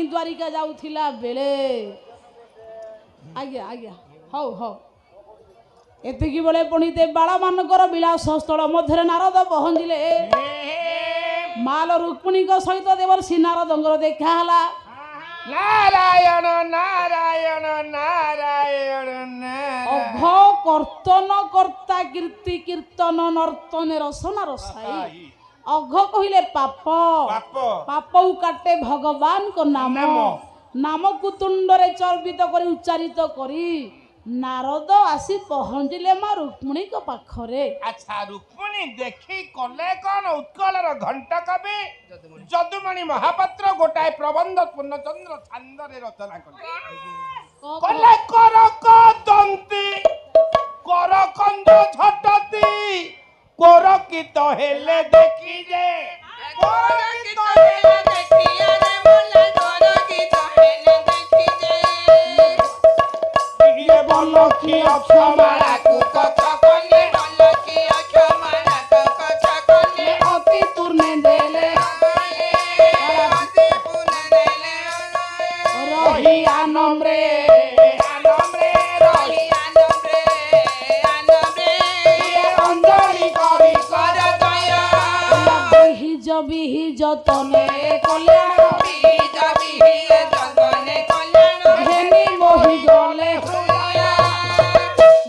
द्वारिका जाउथिला बेले आज्ञा आज्ञा हौ हौ एतिकी बेले पुणीते बाला मानकर विलास स्थल मध्य नारद पहुँचले माल रुक्मिणी सहित देवर्षि नारदंकर देखा हला नारायण नारायण नारायण अघ कर्तन कर्ता कीर्ति कीर्तन नर्तन रसना रसाई अघ कहले पाप पाप काटे भगवान को नाम नाम को तुंडरे चर्बित करी उच्चारित करी नारद आसी पहुँचले मा रुक्मिणी को पाखरे। अच्छा रुक्मिणी देखी कले कौन उत्कलर घंट कवि जदुमणि महापात्र गोटाए प्रबंध पूर्णचंद्र छांदरे रचना कले कर दंती कर कंद झटती कोरकित हेले देखी जे कोरकित हेले देखी रे मोला कोरकित हेले देखी जे ये बोलखी अक्षमाला को कथा कने बोलखी अक्षमाला को कथा कने अति पूर्ण देले अति पूर्ण देले रही आनम्रे रही आनम्रे ये अंजलि करी कर दया बिहि जतने कल्याण बिहि जतने कल्याण घेनी मोहि गले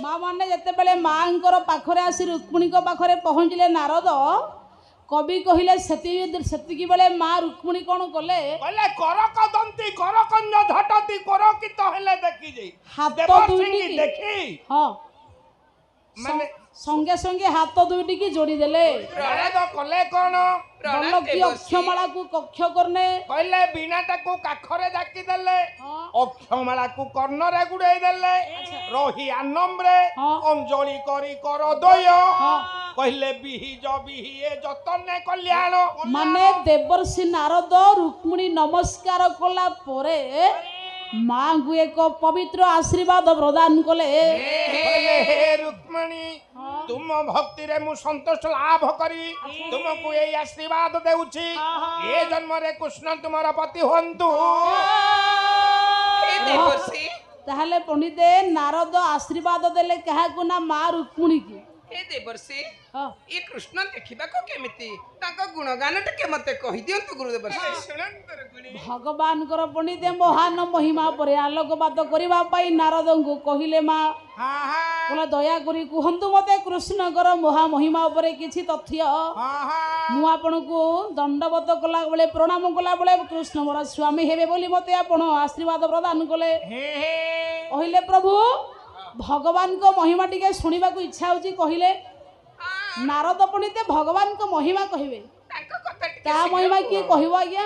माँ मैंने जिते माँ पाखरे आसी रुक्मिणी पाखरे पहुँचले नारद कवि कहले सेतिकी बेले माँ रुक्मिणी कौन कले करक दंती करकंज झटती कोरकित हेले देखी जे हाथ दुईटी देखी हाँ माने संगे संगे हाथ दुईटी की जोड़ी देले नारद कले कौन बोलकी अक्षमाला को कक्ष करने कहले बीणाटा को काखरे जाकी देले अक्षमाला को कर्णरे गुड़ाई देले रही आनम्रे अंजलि करी कर दय कहले बिहि ए जतने कल्याण माने देवर्षि नारद रुक्मिणी नमस्कार कला परे माँ को एक पवित्र आशीर्वाद प्रदान कले हे रुक्मिणी तुम भक्ति रे मु संतोष लाभ करी तुमको ये आशीर्वाद देउछि ए जन्म रे कृष्ण तुमरा पति होंतु हे देवर्षि ताहले पंडिते नारद आशीर्वाद देले कहा को ना माँ रुक्मिणी की हे देवर्षि ये कृष्ण देखिबा को केमिति ताको गुणगान टे मते कहि दियंतु गुरु देवर्षि भगवान कर पंडिते महान महिमा पर आलोकपात करबा पई नारद को कहिले माँ बोला दया करी कहतु मते कृष्ण कर महा महिमा उपरे किछि तथ्य मु आपन को दंडवत कला बेले प्रणाम कला बेले कृष्ण मोर स्वामी हेबे बोली मते आपण आशीर्वाद प्रदान कले कहिले प्रभु भगवान को महिमा टिके सुनिबा को इच्छा होची कहिले नारद पंडिते भगवान को महिमा कहिबे ता महिमा की कहिबो आज्ञा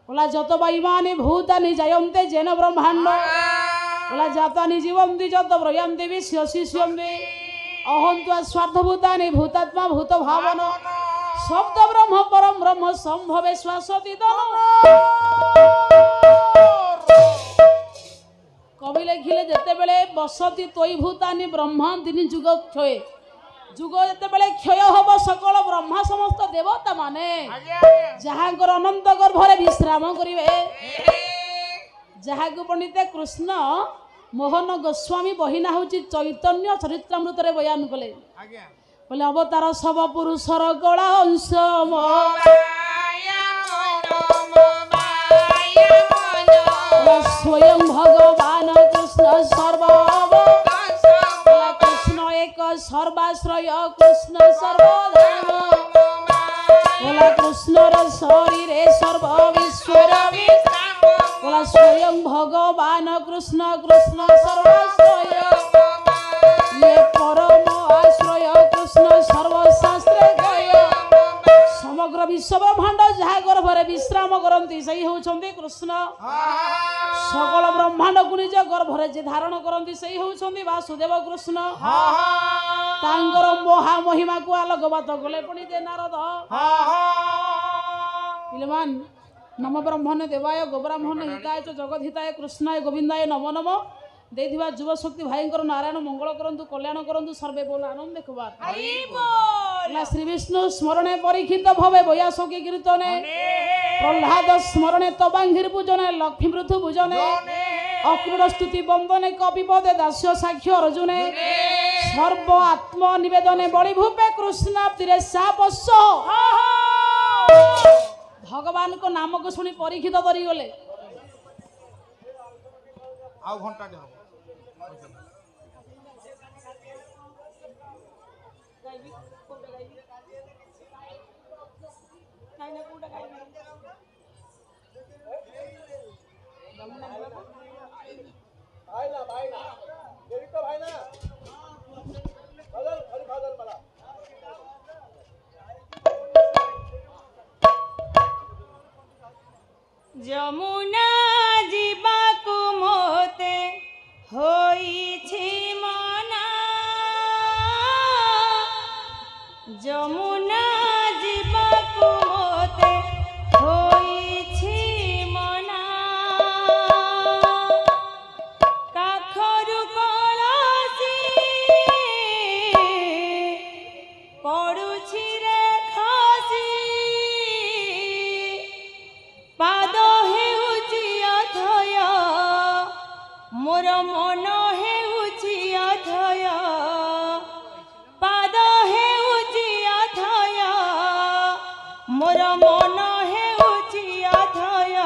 बोला जत बाईमाने भूतानि जयन्ते जेन ब्रह्मांड बोला जातानि जीवन्ति जत ब्रयन्ति विश्वसिष्यन्ति अहंत्वा स्वार्थभूतानि भूतात्मा भूत भावन शब्द ब्रह्म परम ब्रह्म संभवे श्वासति कवि लिखिले जेते बेले बसति तोई भूतानि ब्रह्म दिन जुग क्षय जुग जेते बेले क्षय हब सकल ब्रह्मा समस्त देवता माने जहांकर अनंत गर्भरे विश्राम करिवे जहाकु पंडिते कृष्ण मोहन गोस्वामी बहिना होची चैतन्य चरित्रामृत रे बयान कले बोले अवतार सब पुरुषर गला अंश स्वयं भगवान कृष्ण सर्व कृष्ण एक सर्वाश्रय कृष्ण सर्वधर्म बोला कृष्णर शरीरे सर्व विश्वर बोला स्वयं भगवान कृष्ण कृष्ण सर्वाश्रय ये परम आश्रय कृष्ण सर्वशास्त्र समग्र विश्व ब्रह्मांड जहाँ गर्भरे विश्राम करती सही होउछन्ति कृष्ण सकल ब्रह्मांड को निज गर्भरे जे धारण करती सही होउछन्ति वासुदेव कृष्ण तांकर महा महिमा को आलोकपात कले पुणी दे नारद पिलमान नम ब्रह्मणे देवाय गोब्राह्मणे हिताय च जगत हिताय कृष्णाय गोविंदाय नमो नमो देथिबा जुव शक्ति भाईंकर नारायण मंगल करंतु कल्याण करंतु सर्वे बोल आनंद देखबार हरि बोल श्री विष्णु स्मरणे परीक्षित भवे बयासकी कीर्तने প্রহ্লাদ স্মরণে তবাঙ্গির পূজনে লক্ষ্মী মৃথু পূজনে অক্রূর স্তুতি বন্দনে কবিপদে দাস্য সাক্ষ্য অর্জুনে সর্ব আত্ম নিবেদনে বলিভূপে কৃষ্ণাপ্তিরে সাপস্য ভগবানଙ୍କ ନାମକୁ ଶୁଣି ପରୀକ୍ଷିତ କରିଗଲେ। ଆଉ ଘଣ୍ଟାଟେ ହବ যমুনা ଯିବାକୁ ମୋତେ ହୋଇଛି ମନା ଯମୁନା ଯିବାକୁ ମୋତେ ହୋଇଛି ମନା କାଖରୁ କଳସି ପଡୁଛି ରେ ଖସି ପାଦ ହେଉଛି ଅଥୟ ମୋର ମନ ହେଉଛି ଅଥୟ ପାଦ ହେଉଛି ଅଥୟ ମୋର ମନ ହେଉଛି ଅଥୟ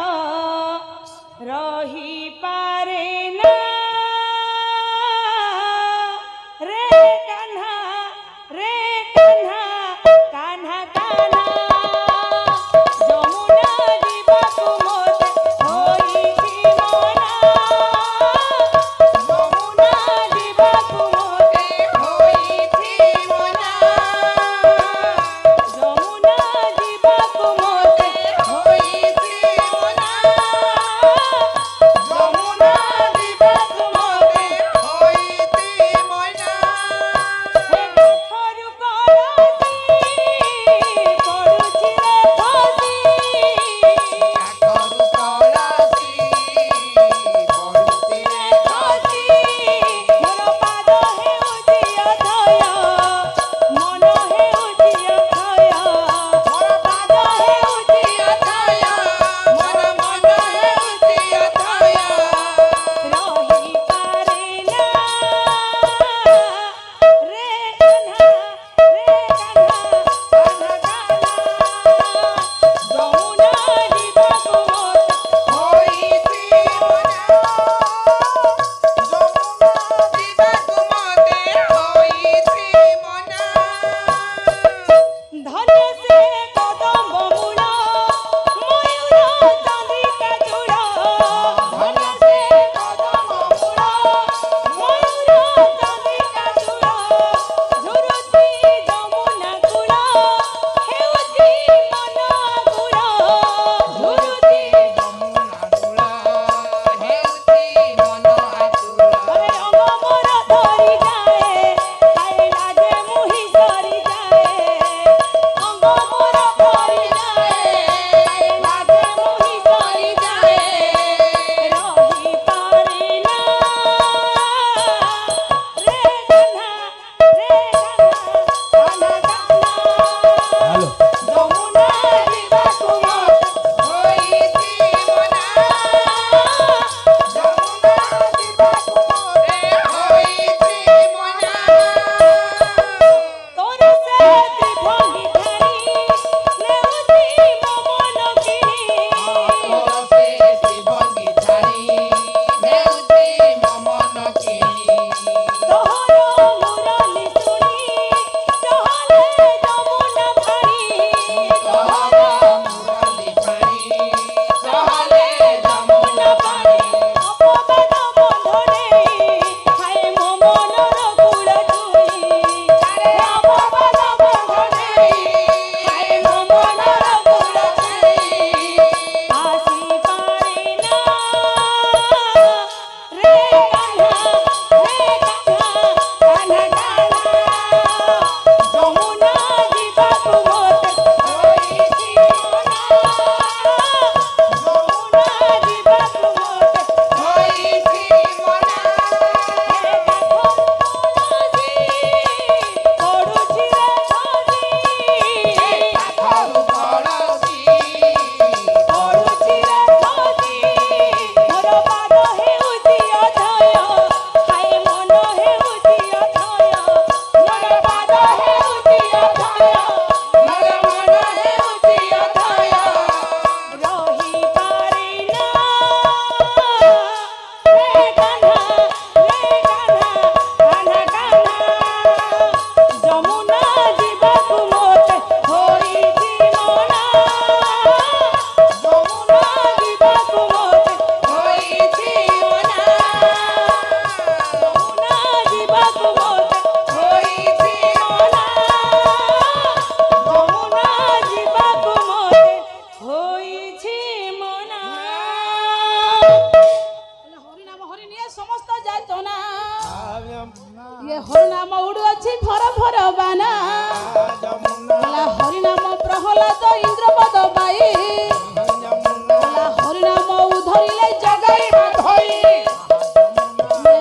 ରହିପାରେ ନା ରେ କାହ୍ନା କାହ୍ନା କାହ୍ନା ଯମୁନା ଯିବାକୁ ମୋତେ ହୋଇଛି ମନା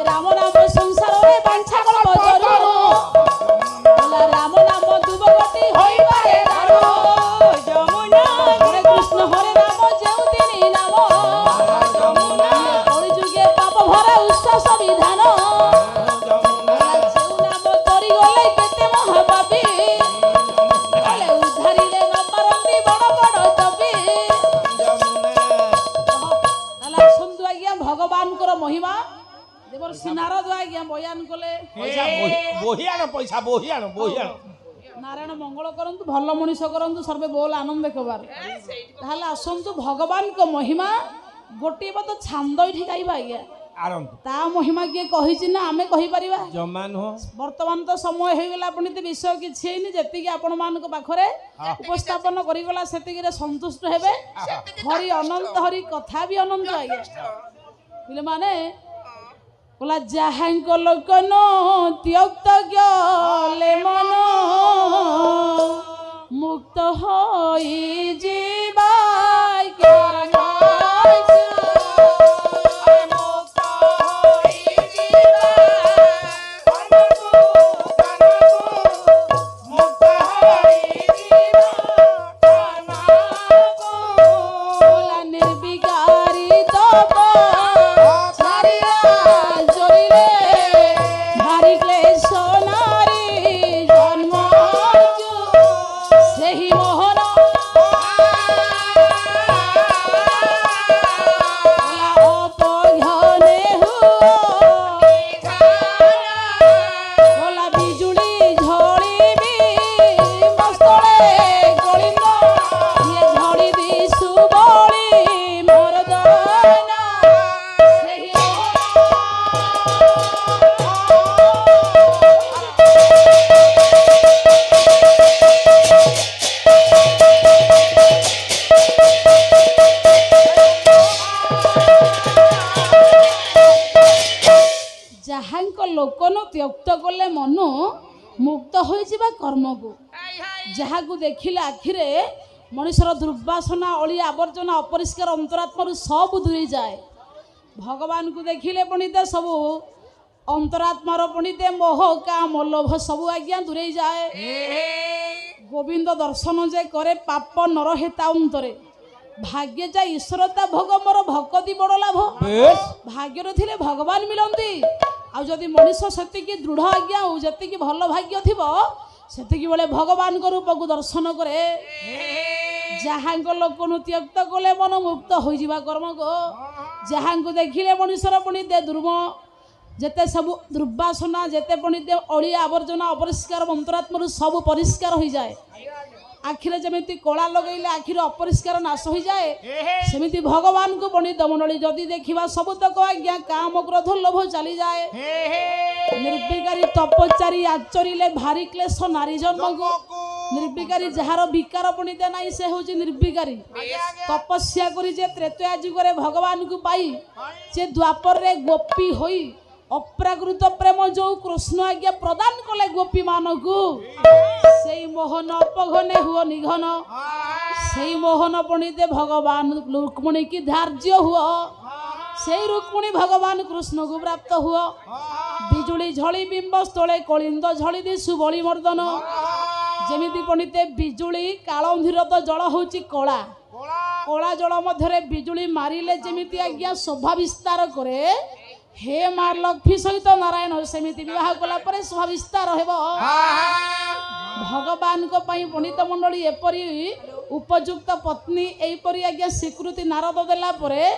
রাম নাম সংসারে বাঞ্ছা কল্প তরু রাম নাম দুবগতি হইবারে দারু যমুনা হরে কৃষ্ণ হরে রাম যেউ তিনি নাম কলিযুগে পাপ ভরা উৎস সংবিধান যেউ নাম তরি গলে কেতে মহাপাপী বলে উদ্ধারিলে ন পারନ୍ତି বড় বড় তপী তাহলে আସନ୍ତୁ ଆଜ୍ଞା ଭଗବାନଙ୍କର ମହିମା ଦେବର୍ଷି ନାରଦ ଆଜ୍ଞା ବୟାନ କଲେ ପଇସା ନାରାୟଣ ମଙ୍ଗଳ କରନ୍ତୁ ଭଲ ମଣିଷ କରନ୍ତୁ ସର୍ବେ ବୋଲ ଆନନ୍ଦ ଖବାର ତାହେଲେ ଆସନ୍ତୁ ଭଗବାନଙ୍କ ମହିମା ଗୋଟିଏ ପଦ ଛାନ୍ଦ ଏଠି ଗାଇବା ଆଜ୍ଞା ତା ମହିମା କିଏ କହିଛି ନା ଆମେ କହିପାରିବା ଜମା ନୁହଁ ବର୍ତ୍ତମାନ ତ ସମୟ ହେଇଗଲା ପୁଣି ତ ବିଷୟ କିଛି ହେଇନି ଯେତିକି ଆପଣମାନଙ୍କ ପାଖରେ ଉପସ୍ଥାପନ କରିଗଲା ସେତିକିରେ ସନ୍ତୁଷ୍ଟ ହେବେ ହରି ଅନନ୍ତ ହରି କଥା ବି ଅନନ୍ତ ଆଜ୍ଞା ପିଲାମାନେ କହିଲା ଯାହାଙ୍କ ଲୋକନ ତ୍ୟକ୍ତ ଗଲେ ମନ ମୁକ୍ତ ହୋଇ ଯିବା ନିର୍ବିକାରୀ ତପ ଭାରି କ୍ଲେଶ ନାରୀ ଜନ୍ମ ସେହି ମୋହନ ଅପଘ୍ନେ ହୁଅ ବିଜୁଳି ଝଳିବି ମସ୍ତଳେ କଳିଙ୍ଗ ଇଏ ଝଡ଼ି ଦିଶୁ ବଳି ମୋର ଦୟନା ସେହି ଯାହାଙ୍କ ଲୋକନ ତ୍ୟକ୍ତ କଲେ ମନ ମୁକ୍ତ ହୋଇଯିବା କର୍ମକୁ ଯାହାକୁ ଦେଖିଲେ ଆଖିରେ ମଣିଷର ଦୁର୍ବାସନା ଅଳି ଆବର୍ଜନା ଅପରିଷ୍କାର ଅନ୍ତରାତ୍ମାରୁ ସବୁ ଦୂରେଇ ଯାଏ ଭଗବାନଙ୍କୁ ଦେଖିଲେ ପଣ୍ଡିତ ସବୁ ଅନ୍ତରାତ୍ମାର ପଣ୍ଡିତ ମୋହ କାମ ଲୋଭ ସବୁ ଆଜ୍ଞା ଦୂରେଇ ଯାଏ ଗୋବିନ୍ଦ ଦର୍ଶନ ଯେ କରେ ପାପ ନର ହେତା ଅନ୍ତରେ ଭାଗ୍ୟ ଯା ଈଶ୍ୱରତା ଭୋଗ ମୋର ଭକତି ବଡ଼ ଲାଭ ଭାଗ୍ୟରେ ଥିଲେ ଭଗବାନ ମିଳନ୍ତି ଆଉ ଯଦି ମଣିଷ ସେତିକି ଦୃଢ଼ ଆଜ୍ଞା ଆଉ ଯେତିକି ଭଲ ଭାଗ୍ୟ ଥିବ ସେତିକି ବେଳେ ଭଗବାନଙ୍କ ରୂପକୁ ଦର୍ଶନ କରେ ଯାହାଙ୍କ ଲୋକନୁ ତ୍ୟକ୍ତ କଲେ ମନ ମୁକ୍ତ ହୋଇଯିବା କର୍ମକୁ ଯାହାଙ୍କୁ ଦେଖିଲେ ମଣିଷର ପୁଣି ଦୁର୍ମ ଯେତେ ସବୁ ଦୁର୍ବାସନା ଯେତେ ପୁଣି ଅଳିଆ ଆବର୍ଜନା ଅପରିଷ୍କାର ଅନ୍ତରାତ୍ମାରୁ ସବୁ ପରିଷ୍କାର ହୋଇଯାଏ ଆଖିରେ ଯେମିତି କଳା ଲଗେଇଲେ ଆଖିରେ ଅପରିଷ୍କାର ନାଶ ହୋଇଯାଏ ସେମିତି ଭଗବାନଙ୍କୁ ପଣ୍ଡିତ ମଣ୍ଡଳୀ ଯଦି ଦେଖିବା ସବୁତକ ଆଜ୍ଞା କାମ କ୍ରୋଧ ଲୋଭ ଚାଲିଯାଏ ନିର୍ବିକାରୀ ତପଚାରୀ ଆଚରିଲେ ଭାରି କ୍ଲେଶ ନାରୀ ଜନ୍ମକୁ ନିର୍ବିକାରୀ ଯାହାର ବିକାର ପଣ୍ଡିତ ନାହିଁ ସେ ହେଉଛି ନିର୍ବିକାରୀ ତପସ୍ୟା କରି ଯେ ତ୍ରେତୟା ଯୁଗରେ ଭଗବାନଙ୍କୁ ପାଇ ସେ ଦ୍ୱାପରରେ ଗୋପୀ ହୋଇ ଅପ୍ରାକୃତ ପ୍ରେମ ଯୋଉ କୃଷ୍ଣ ଆଜ୍ଞା ପ୍ରଦାନ କଲେ ଗୋପୀ ମାନଙ୍କୁ ସେଇ ମୋହନ ଅପଘନେ ହୁଅ ନିଘନ ସେଇ ମୋହନ ପଣ୍ଡିତେ ଭଗବାନ ରୁକ୍ମଣୀ କି ଧାର୍ଯ୍ୟ ହୁଅ ସେଇ ରୁକ୍ମଣୀ ଭଗବାନ କୃଷ୍ଣକୁ ପ୍ରାପ୍ତ ହୁଅ ବିଜୁଳି ଝଳି ବିମ୍ବ ସ୍ଥଳେ କଳିନ୍ଦ ଝଳି ଦିଶୁ ବଳି ମର୍ଦନ ଯେମିତି ପଣ୍ଡିତେ ବିଜୁଳି କାଳନ୍ଧିର ତ ଜଳ ହେଉଛି କଳା କଳା ଜଳ ମଧ୍ୟରେ ବିଜୁଳି ମାରିଲେ ଯେମିତି ଆଜ୍ଞା ଶୋଭା ବିସ୍ତାର କରେ हे मार लक्ष्मी सहित नारायण सेमिति विवाह कला परे शोभा विस्तार हेब भगवान को पई पंडित मंडली एपरी उपयुक्त पत्नी एपरी आज्ञा स्वीकृति नारद देला परे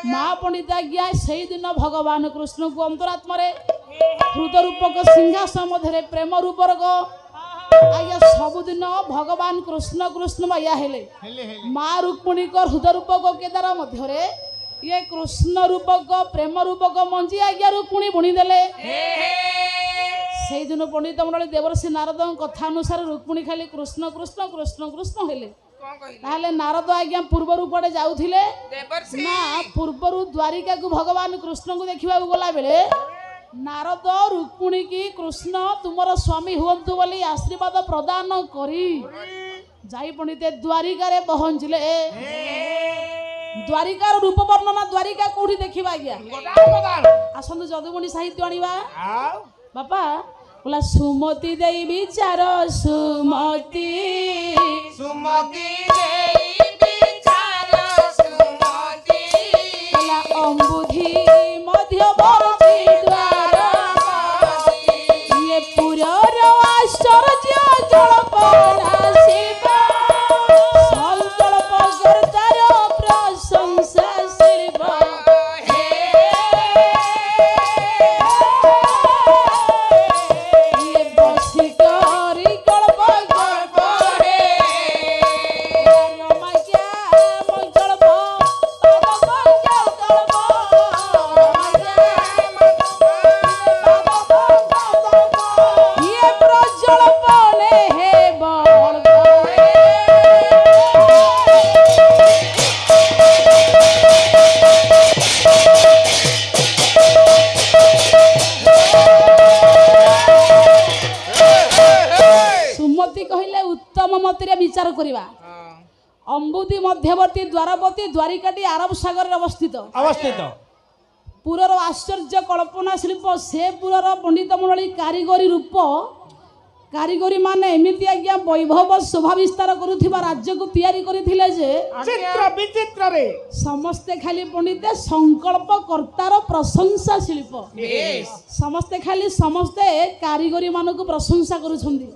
मां पंडित आज्ञा सेही दिन भगवान कृष्ण को अंतरात्मा रे हृदय रूपक सिंहासन मध्य प्रेम रूपक आज्ञा सबुदिन भगवान कृष्ण कृष्ण माया हेले मां रुक्मिणी को हृदय रूपक केदार मध्य ये कृष्ण रूपक प्रेम रूपक मंजी आज्ञा रुक्मिणी बुणी देले से दिन पंडित मंडली देवर्षि नारद कथा अनुसार रुक्मिणी खाली कृष्ण कृष्ण कृष्ण कृष्ण हेले ताहले नारद आज्ञा पूर्व रूपे जाउथिले ना पूर्वरु द्वारिका को भगवान कृष्ण को देखिबा गला बेले नारद रुक्मिणी की कृष्ण तुमर स्वामी हुअन्तु बोली आशीर्वाद प्रदान करी जाई पंडित द्वारिका रे पहुंचले द्वारिकार रूप वर्णना द्वारिका कोठी देखिबा आज्ञा गोटा अवदान आसंतु जदुमणि साहित्य आनिबा आउ बापा बोला सुमति देई विचार सुमति सुमति देई विचार सुमति बोला अम्बुधि मध्यवर्ती द्वार ये पुरर आश्चर्य जलपना शिवा संकल्प करतार प्रशंसा शिल्प ये बसिकरी कल्प कल्प रे रमाज्ञा मंगलप तब मंगल ये प्रज्वल पने हे बल सुमति कहले उत्तम मतिरे विचार करिबा अम्बुदी मध्यवर्ती द्वारवती द्वारिकाटी आरब सागर अवस्थित अवस्थित पुरर आश्चर्य कल्पना शिल्प से पुरर पंडित मंडली कारीगरी रूप कारीगरी माने एमिति आज्ञा वैभव शोभा विस्तार करुथिबा राज्य को तैयारी करिथिले जे चित्र विचित्र रे समस्ते खाली पंडिते संकल्प कर्तार प्रशंसा शिल्प समस्ते खाली समस्ते कारीगरी मानक प्रशंसा करुछंदी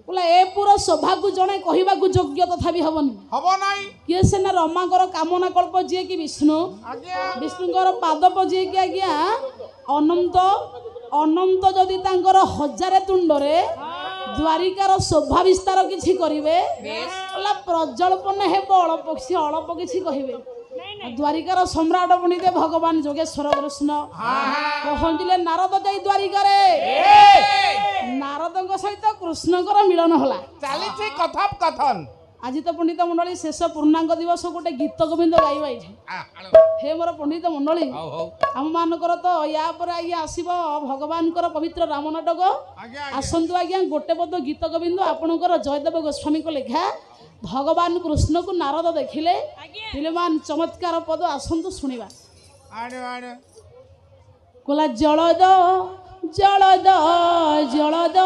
बोला ए पूरा शोभा को जणे कहिबा को योग्य तथा भी हबनी हबो नाही किए सेना रमाकर कामना कल्प जे कि विष्णु आज्ञा विष्णुଙ୍କର ପାଦପ ଯିଏକି ଆଜ୍ଞା ଅନନ୍ତ ଅନନ୍ତ ଯଦି ତାଙ୍କର ହଜାରେ ତୁଣ୍ଡରେ ଦ୍ୱାରିକାର ଶୋଭା ବିସ୍ତାର କିଛି କରିବେ ବୋଲା ପ୍ରଜଳପନ ହେବ ଅଳ୍ପ କିଛି କହିବେ ଦ୍ୱାରିକାର ସମ୍ରାଟ ବନିତେ ଭଗବାନ ଯୋଗେଶ୍ୱର କୃଷ୍ଣ ପହଞ୍ଚିଲେ ନାରଦ ଯାଇ ଦ୍ୱାରିକାରେ ନାରଦଙ୍କ ସହିତ କୃଷ୍ଣଙ୍କର ମିଳନ ହେଲା ଚାଲିଛି କଥୋପକଥନ ଆଜି ତ ପଣ୍ଡିତ ମଣ୍ଡଳୀ ଶେଷ ପୂର୍ଣ୍ଣାଙ୍ଗ ଦିବସ ଗୋଟେ ଗୀତ ଗୋବିନ୍ଦ ଗାଇବା ଏଇଠି हे मोर पंडित मंडली आम मानकर तो या पर आज्ञा आसब भगवानकर पवित्र राम नाटक आसतु आज्ञा गोटे पद गीत गोविंद आपणकर जयदेव गोस्वामी को लेखा भगवान कृष्ण को नारद देखिले मान चमत्कार पद आसतु शुणा कोला जलद जलद जलद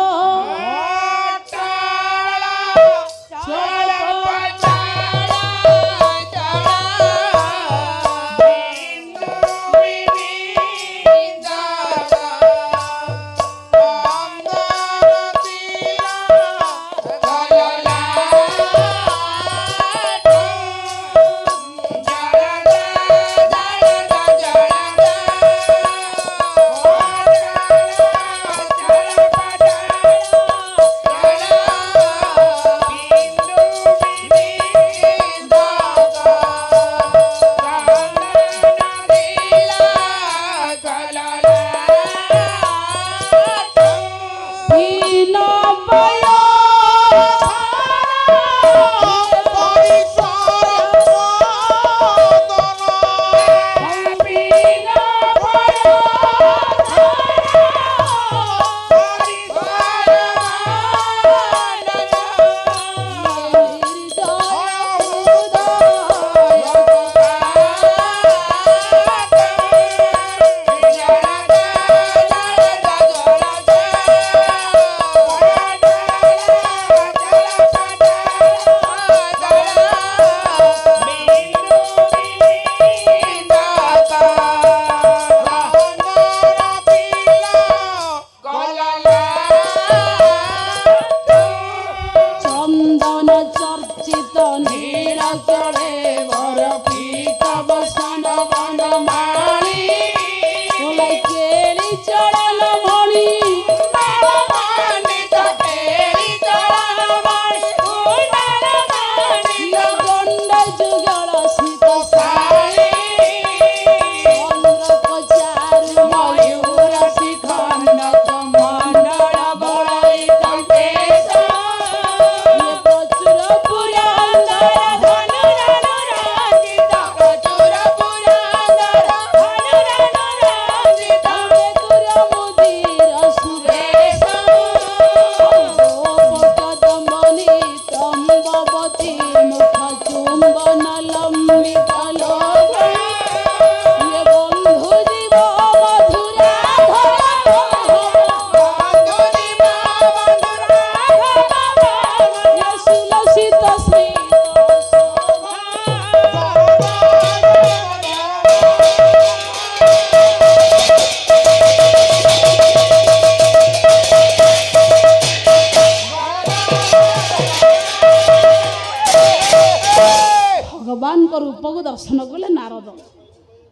दर्शन कले नारद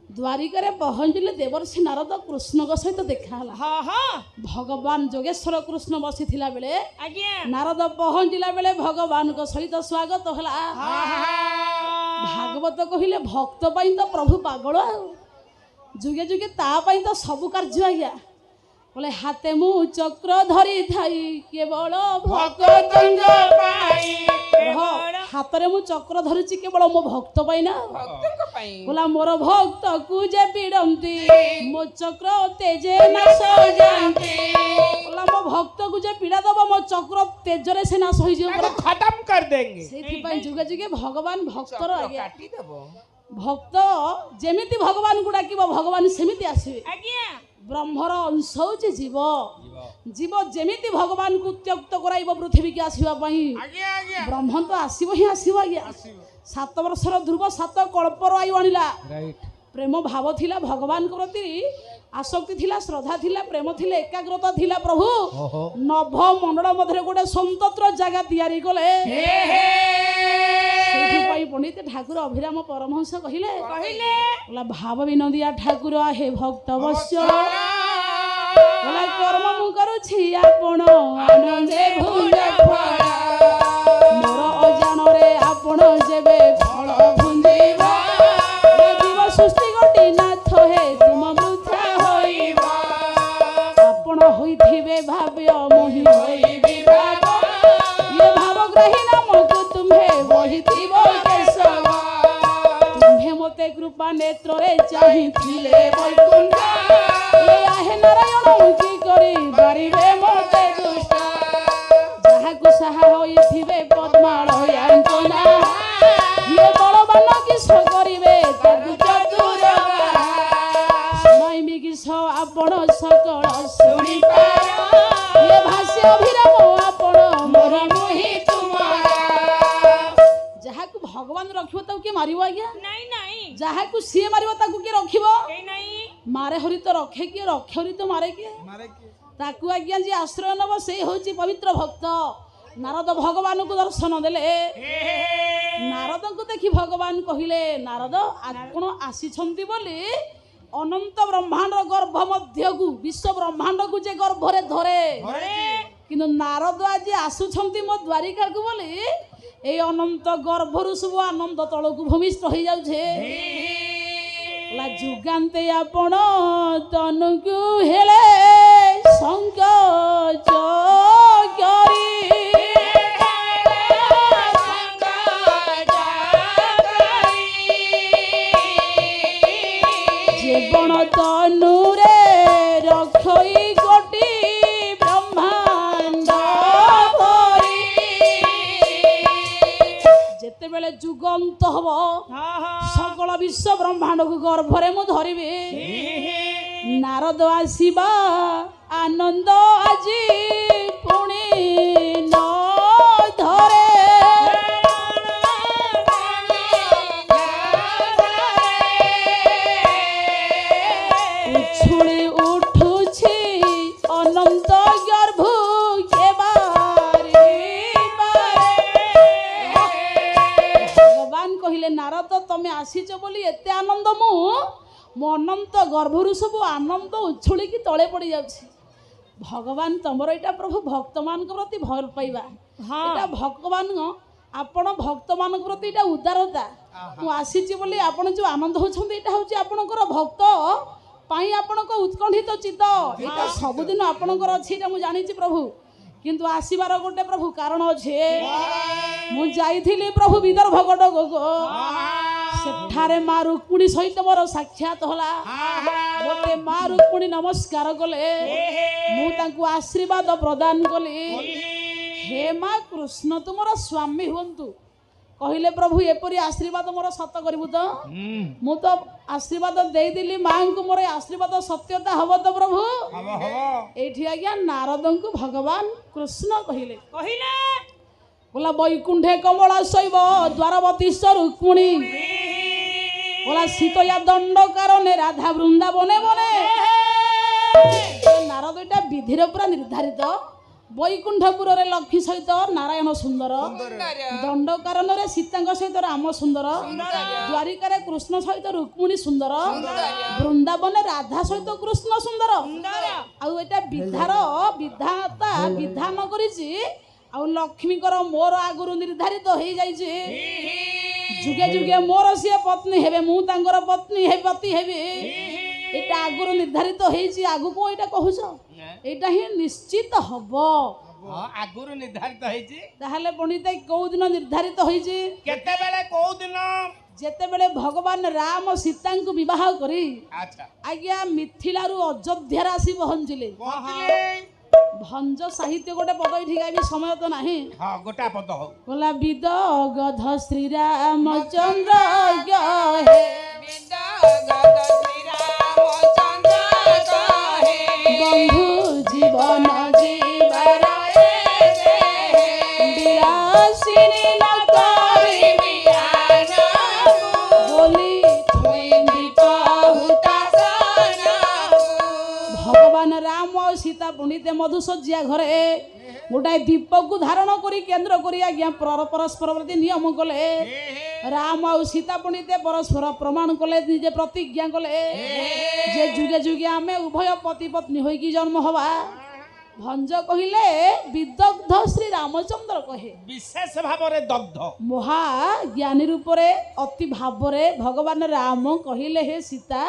द्वारिका पहुँचले देवर्षि नारद कृष्ण सहित देखाला हाँ हाँ भगवान जोगेश्वर कृष्ण बसी बेले आज्ञा नारद पहुँचला बेले भगवान सहित स्वागत है भागवत कहले भक्त पाई तो प्रभु पागल आ जुगे जुगे तापाई तो सब कार्य आज्ञा बोले हाथे मु चक्र धरी थाई केवल भक्तंग हाथ में मु चक्र धरुची केवल मो भक्त पाई ना बोला मोर भक्त को जे पीड़ती मो चक्र तेजे न सजाती बोला मो भक्त को जे पीड़ा दब मो चक्र तेजरे से ना सही जो खत्म कर देंगे से जुगे जुगे भगवान भक्तर आज्ञा भक्त जेमिति भगवान को डाकिब भगवान सेमिति आसीबे आज्ञा ब्रह्मर अंश होचे जीव जीव जेमिति भगवान को त्यक्त कराइब पृथ्वी के आसीबा पई ब्रह्म तो आसीबो ही आसीबो आज्ञा 7 वर्षर ध्रुव 7 कल्पर आयु आनिला प्रेम भाव थिला भगवान को प्रति आसक्ति थिला श्रद्धा थिला प्रेम थिले एकाग्रता थिला प्रभु नभ मंडल मध्य गोटे स्वतंत्र जगह तैयारी कले पंडित ठाकुर अभिराम परमहंस कहले भाव विनोदिया ठाकुर हे भक्त वश्य कर्म मु करुछि आपण आनंदे भुंज फल मोर अजान रे आपण जेबे फल भुंजिबा जीव सृष्टि गति नाथ हे तुम वृथा होइबा आपण होइथिबे भाव्य मोहि होई विभाग ये भाव ग्रही नामक तुम्हे वहिथिब केशव तुम्हे मते कृपा नेत्र रे चाहिथिले वैकुंठ ये आहे नारायण की करी बारिबे मते दुष्ट जहा को सहा होइथिबे पद्मालय अंकना ये बलवान की सो करिवे ताकु चतुर माइमी की सो आपण सकल सुनि पार ये भाष्य अभिराम आपण मोर मोहि तुम्हारा जहा को भगवान रखिबो ताकु के मारिबो आज्ञा नहीं नहीं जहा को सी मारिबो ताकु के रखिबो कहीं नहीं मारे हरि तो रखे किए रखे हरि तो मारे किए ताकू आज्ञा जी आश्रय नब से होची पवित्र भक्त नारद भगवान को दर्शन देले नारद को देखी भगवान कहिले नारद आपण आसीछंती बोली अनंत ब्रह्मांड गर्भ मध्य को विश्व ब्रह्मांड को जे गर्भ रे धरे किंतु नारद आज आसुछंती मो द्वारिका को बोली ए अनंत गर्भरु सब आनंद तल को भूमिष्ठ हो जाउछे ला जुगान्ते आपण तनुकु हेले संकोच करी जीवन तनुरे रखई कोटि ब्रह्मांड भरी जेते बेले जुगंत हबो सकल विश्व ब्रह्मांड को गर्भरे मु धरिबे नारद आसीबा आनंद आजी पुणी न धरे उछुली उठुछि अनंत गर्भ के बारी भगवान कहिले नारद तमे आसीच बोली एते आनंद मो अनंत गर्भरु सब आनंद उछुली की तले पड़ जाउछि भगवान तमर एटा प्रभु भक्त मान प्रति भल पाइबा एटा भगवान आपण भक्त मान प्रति एटा उदारता मु आसीछि बोली आपण जो आनंद होछंती एटा होछि आपणकर भक्त पाई आपणक उत्कंठित चित्त एटा सब दिन आपणकर अछि एटा मु जानि छि प्रभु किंतु आसीबार गोटे प्रभु कारण अछि मु जाईथिली प्रभु विदर्भ गडगो सेठारे मा रुक्मिणी सहित मोर साक्षात होला मोते मा रुक्मिणी नमस्कार कले मु तांकु आशीर्वाद प्रदान कली हे मा कृष्ण तुमर स्वामी हुंतु कहले प्रभु एपरी आशीर्वाद मोर सत करिवु तो मु तो आशीर्वाद देई दिली मां को मोर आशीर्वाद सत्यता हबो तो प्रभु एठी आज्ञा नारद को भगवान कृष्ण कहले बोला वैकुंठे कमला शैव द्वारवती रुक्मिणी बोला सीतया दंड कारणे राधा वृंदावने बने नारद एटा विधिर पूरा निर्धारित ବୈକୁଣ୍ଠପୁରରେ ଲକ୍ଷ୍ମୀ ସହିତ ନାରାୟଣ ସୁନ୍ଦର, ଦଣ୍ଡକାରଣ୍ୟରେ ସୀତାଙ୍କ ସହିତ ରାମ ସୁନ୍ଦର, ଦ୍ୱାରିକାରେ କୃଷ୍ଣ ସହିତ ରୁକ୍ମିଣୀ ସୁନ୍ଦର, ବୃନ୍ଦାବନରେ ରାଧା ସହିତ କୃଷ୍ଣ ସୁନ୍ଦର। ଆଉ ଏଇଟା ବିଧାତା ବିଧାନ କରିଛି। ଆଉ ଲକ୍ଷ୍ମୀଙ୍କର ମୋର ଆଗରୁ ନିର୍ଦ୍ଧାରିତ ହେଇଯାଇଛି, ଯୁଗେ ଯୁଗେ ମୋର ସିଏ ପତ୍ନୀ ହେବେ, ମୁଁ ତାଙ୍କର ପତ୍ନୀ ପତି ହେବି। ଏଇଟା ଆଗରୁ ନିର୍ଦ୍ଧାରିତ ହେଇଛି। ଆଗକୁ ଏଇଟା କହୁଛ, ଏଇଟା ହିଁ ନିଶ୍ଚିତ ହବ। ଆଗରୁ ନିର୍ଦ୍ଧାରିତ ହେଇଛି। ତାହେଲେ ପଣ୍ଡିତ କୋଉ ଦିନ ନିର୍ଦ୍ଧାରିତ ହେଇଛି? କେତେବେଳେ କୋଉ ଦିନ? ଯେତେବେଳେ ଭଗବାନ ରାମ ସୀତାଙ୍କୁ ବିବାହ କରି ଆଜ୍ଞା ମିଥିଳାରୁ ଅଯୋଧ୍ୟାରେ ଆସି ପହଞ୍ଚିଲେ। ଭଞ୍ଜ ସାହିତ୍ୟ ଗୋଟେ ପଦ ଏଠି ଗାଇବି, ସମୟ ତ ନାହିଁ। ଗୋଟା ପଦ ବୋଲା ବିଦଗଧ ଶ୍ରୀରାମଚନ୍ଦ୍ର ବନ୍ଧୁ ଜୀବନ ଜୀବାର ବିରାସିনী ଭଗବାନ ରାମ ଆଉ ସୀତା ପଣ୍ଡିତ ମଧୁଶଯ୍ୟା ଘରେ ଗୋଟାଏ ଦୀପକୁ ଧାରଣ କରି କେନ୍ଦ୍ର କରି ଆଜ୍ଞା ପରସ୍ପର ପ୍ରତି ନିୟମ କଲେ। ରାମ ଆଉ ସୀତା ପଣ୍ଡିତ ପରସ୍ପର ପ୍ରମାଣ କଲେ, ନିଜେ ପ୍ରତିଜ୍ଞା କଲେ ଯେ ଯୁଗେ ଯୁଗେ ଆମେ ଉଭୟ ପତି ପତ୍ନୀ ହୋଇକି ଜନ୍ମ ହବା। ଭଞ୍ଜ କହିଲେ ବିଦଗ୍ଧ ଶ୍ରୀ ରାମଚନ୍ଦ୍ର କହେ, ବିଶେଷ ଭାବରେ ଦଗ୍ଧ। ମହା ଜ୍ଞାନୀ ରୂପରେ ଅତି ଭାବରେ ଭଗବାନ ରାମ କହିଲେ, ହେ ସୀତା,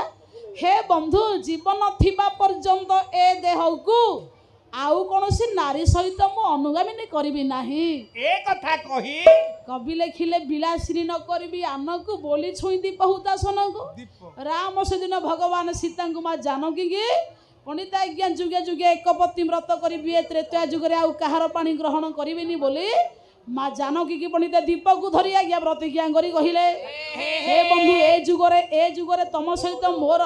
ହେ ବନ୍ଧୁ, ଜୀବନ ଥିବା ପର୍ଯ୍ୟନ୍ତ ଏ ଦେହକୁ ଆଉ କୌଣସି ନାରୀ ସହିତ ମୁଁ ଅନୁଗାମିନୀ କରିବି ନାହିଁ। ଏ କଥା କହି କବି ଲେଖିଲେ, ବିଳାସିନୀ ନ କରିବି ଆନକୁ, ବୋଲି ଛୁଇଁଦି ବହୁଦାସନକୁ। ରାମ ସେଦିନ ଭଗବାନ ସୀତାଙ୍କୁ ମା ଜାନକୀକି ପଣ୍ଡିତ ଆଜ୍ଞା ଯୁଗେ ଯୁଗେ ଏକପତ୍ନୀ ବ୍ରତ କରିବି, ତ୍ରେତୟା ଯୁଗରେ ଆଉ କାହାର ପାଣି ଗ୍ରହଣ କରିବିନି ବୋଲି ମା ଜାନକୀକି ପଣ୍ଡିତ ଦୀପକୁ ଧରି ଆଜ୍ଞା ପ୍ରତିଜ୍ଞା କରି କହିଲେ, ହେ ବନ୍ଧୁ, ଏ ଯୁଗରେ ତମ ସହିତ ମୋର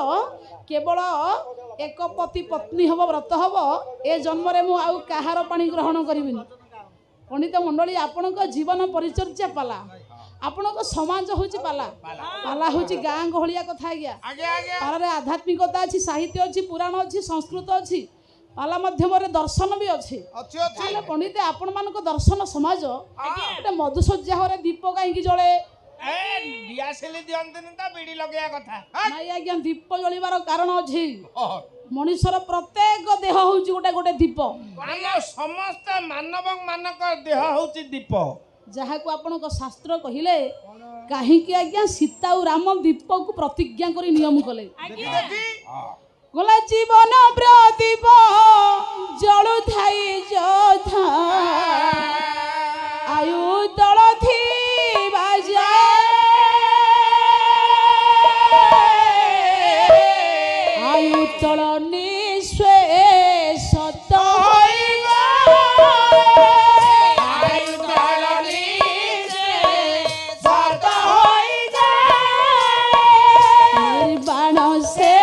କେବଳ ଏକପତି ପତ୍ନୀ ହବ, ବ୍ରତ ହବ। ଏ ଜନ୍ମରେ ମୁଁ ଆଉ କାହାର ପାଣି ଗ୍ରହଣ କରିବିନି। ପଣ୍ଡିତ ମଣ୍ଡଳୀ, ଆପଣଙ୍କ ଜୀବନ ପରିଚର୍ଯା ପାଲା, ଆପଣଙ୍କ ସମାଜ ହଉଛି ପାଲା। ପାଲା ହଉଛି ଗାଁ ଗହଳିଆ କଥା ଆଜ୍ଞା। ପାଲାରେ ଆଧ୍ୟାତ୍ମିକତା ଅଛି, ସାହିତ୍ୟ ଅଛି, ପୁରାଣ ଅଛି, ସଂସ୍କୃତ ଅଛି, ପାଲା ମାଧ୍ୟମରେ ଦର୍ଶନ ବି ଅଛି। ତାହେଲେ ପଣ୍ଡିତ ଆପଣମାନଙ୍କ ଦର୍ଶନ ସମାଜ ଗୋଟେ ମଧୁଶଯ୍ୟା ଘରେ ଦୀପ କାହିଁକି ଜଳେ? ନାଇଁ ଆଜ୍ଞା, ଦୀପ ଜଳିବାର କାରଣ ଅଛି। ମଣିଷର ପ୍ରତ୍ୟେକ ଦେହ ହଉଛି ଗୋଟେ ଗୋଟେ ଦୀପ। ସମସ୍ତ ମାନବ ମାନଙ୍କ ଦେହ ହଉଛି ଦୀପ, ଯାହାକୁ ଆପଣଙ୍କ ଶାସ୍ତ୍ର କହିଲେ। କାହିଁକି ଆଜ୍ଞା ସୀତା ଆଉ ରାମ ଦୀପକୁ ପ୍ରତିଜ୍ଞା କରି ନିୟମ କଲେ? ଗଲା ଜୀବନ ପ୍ରଦୀପ ଜଳୁଥାଇ ଯୋଥା ଆୟୁ ତଳ ଥିବା ଆୟୁ ତଳ ନିଃଶ୍ଵେଷତ ନିର୍ବାଣ ସେ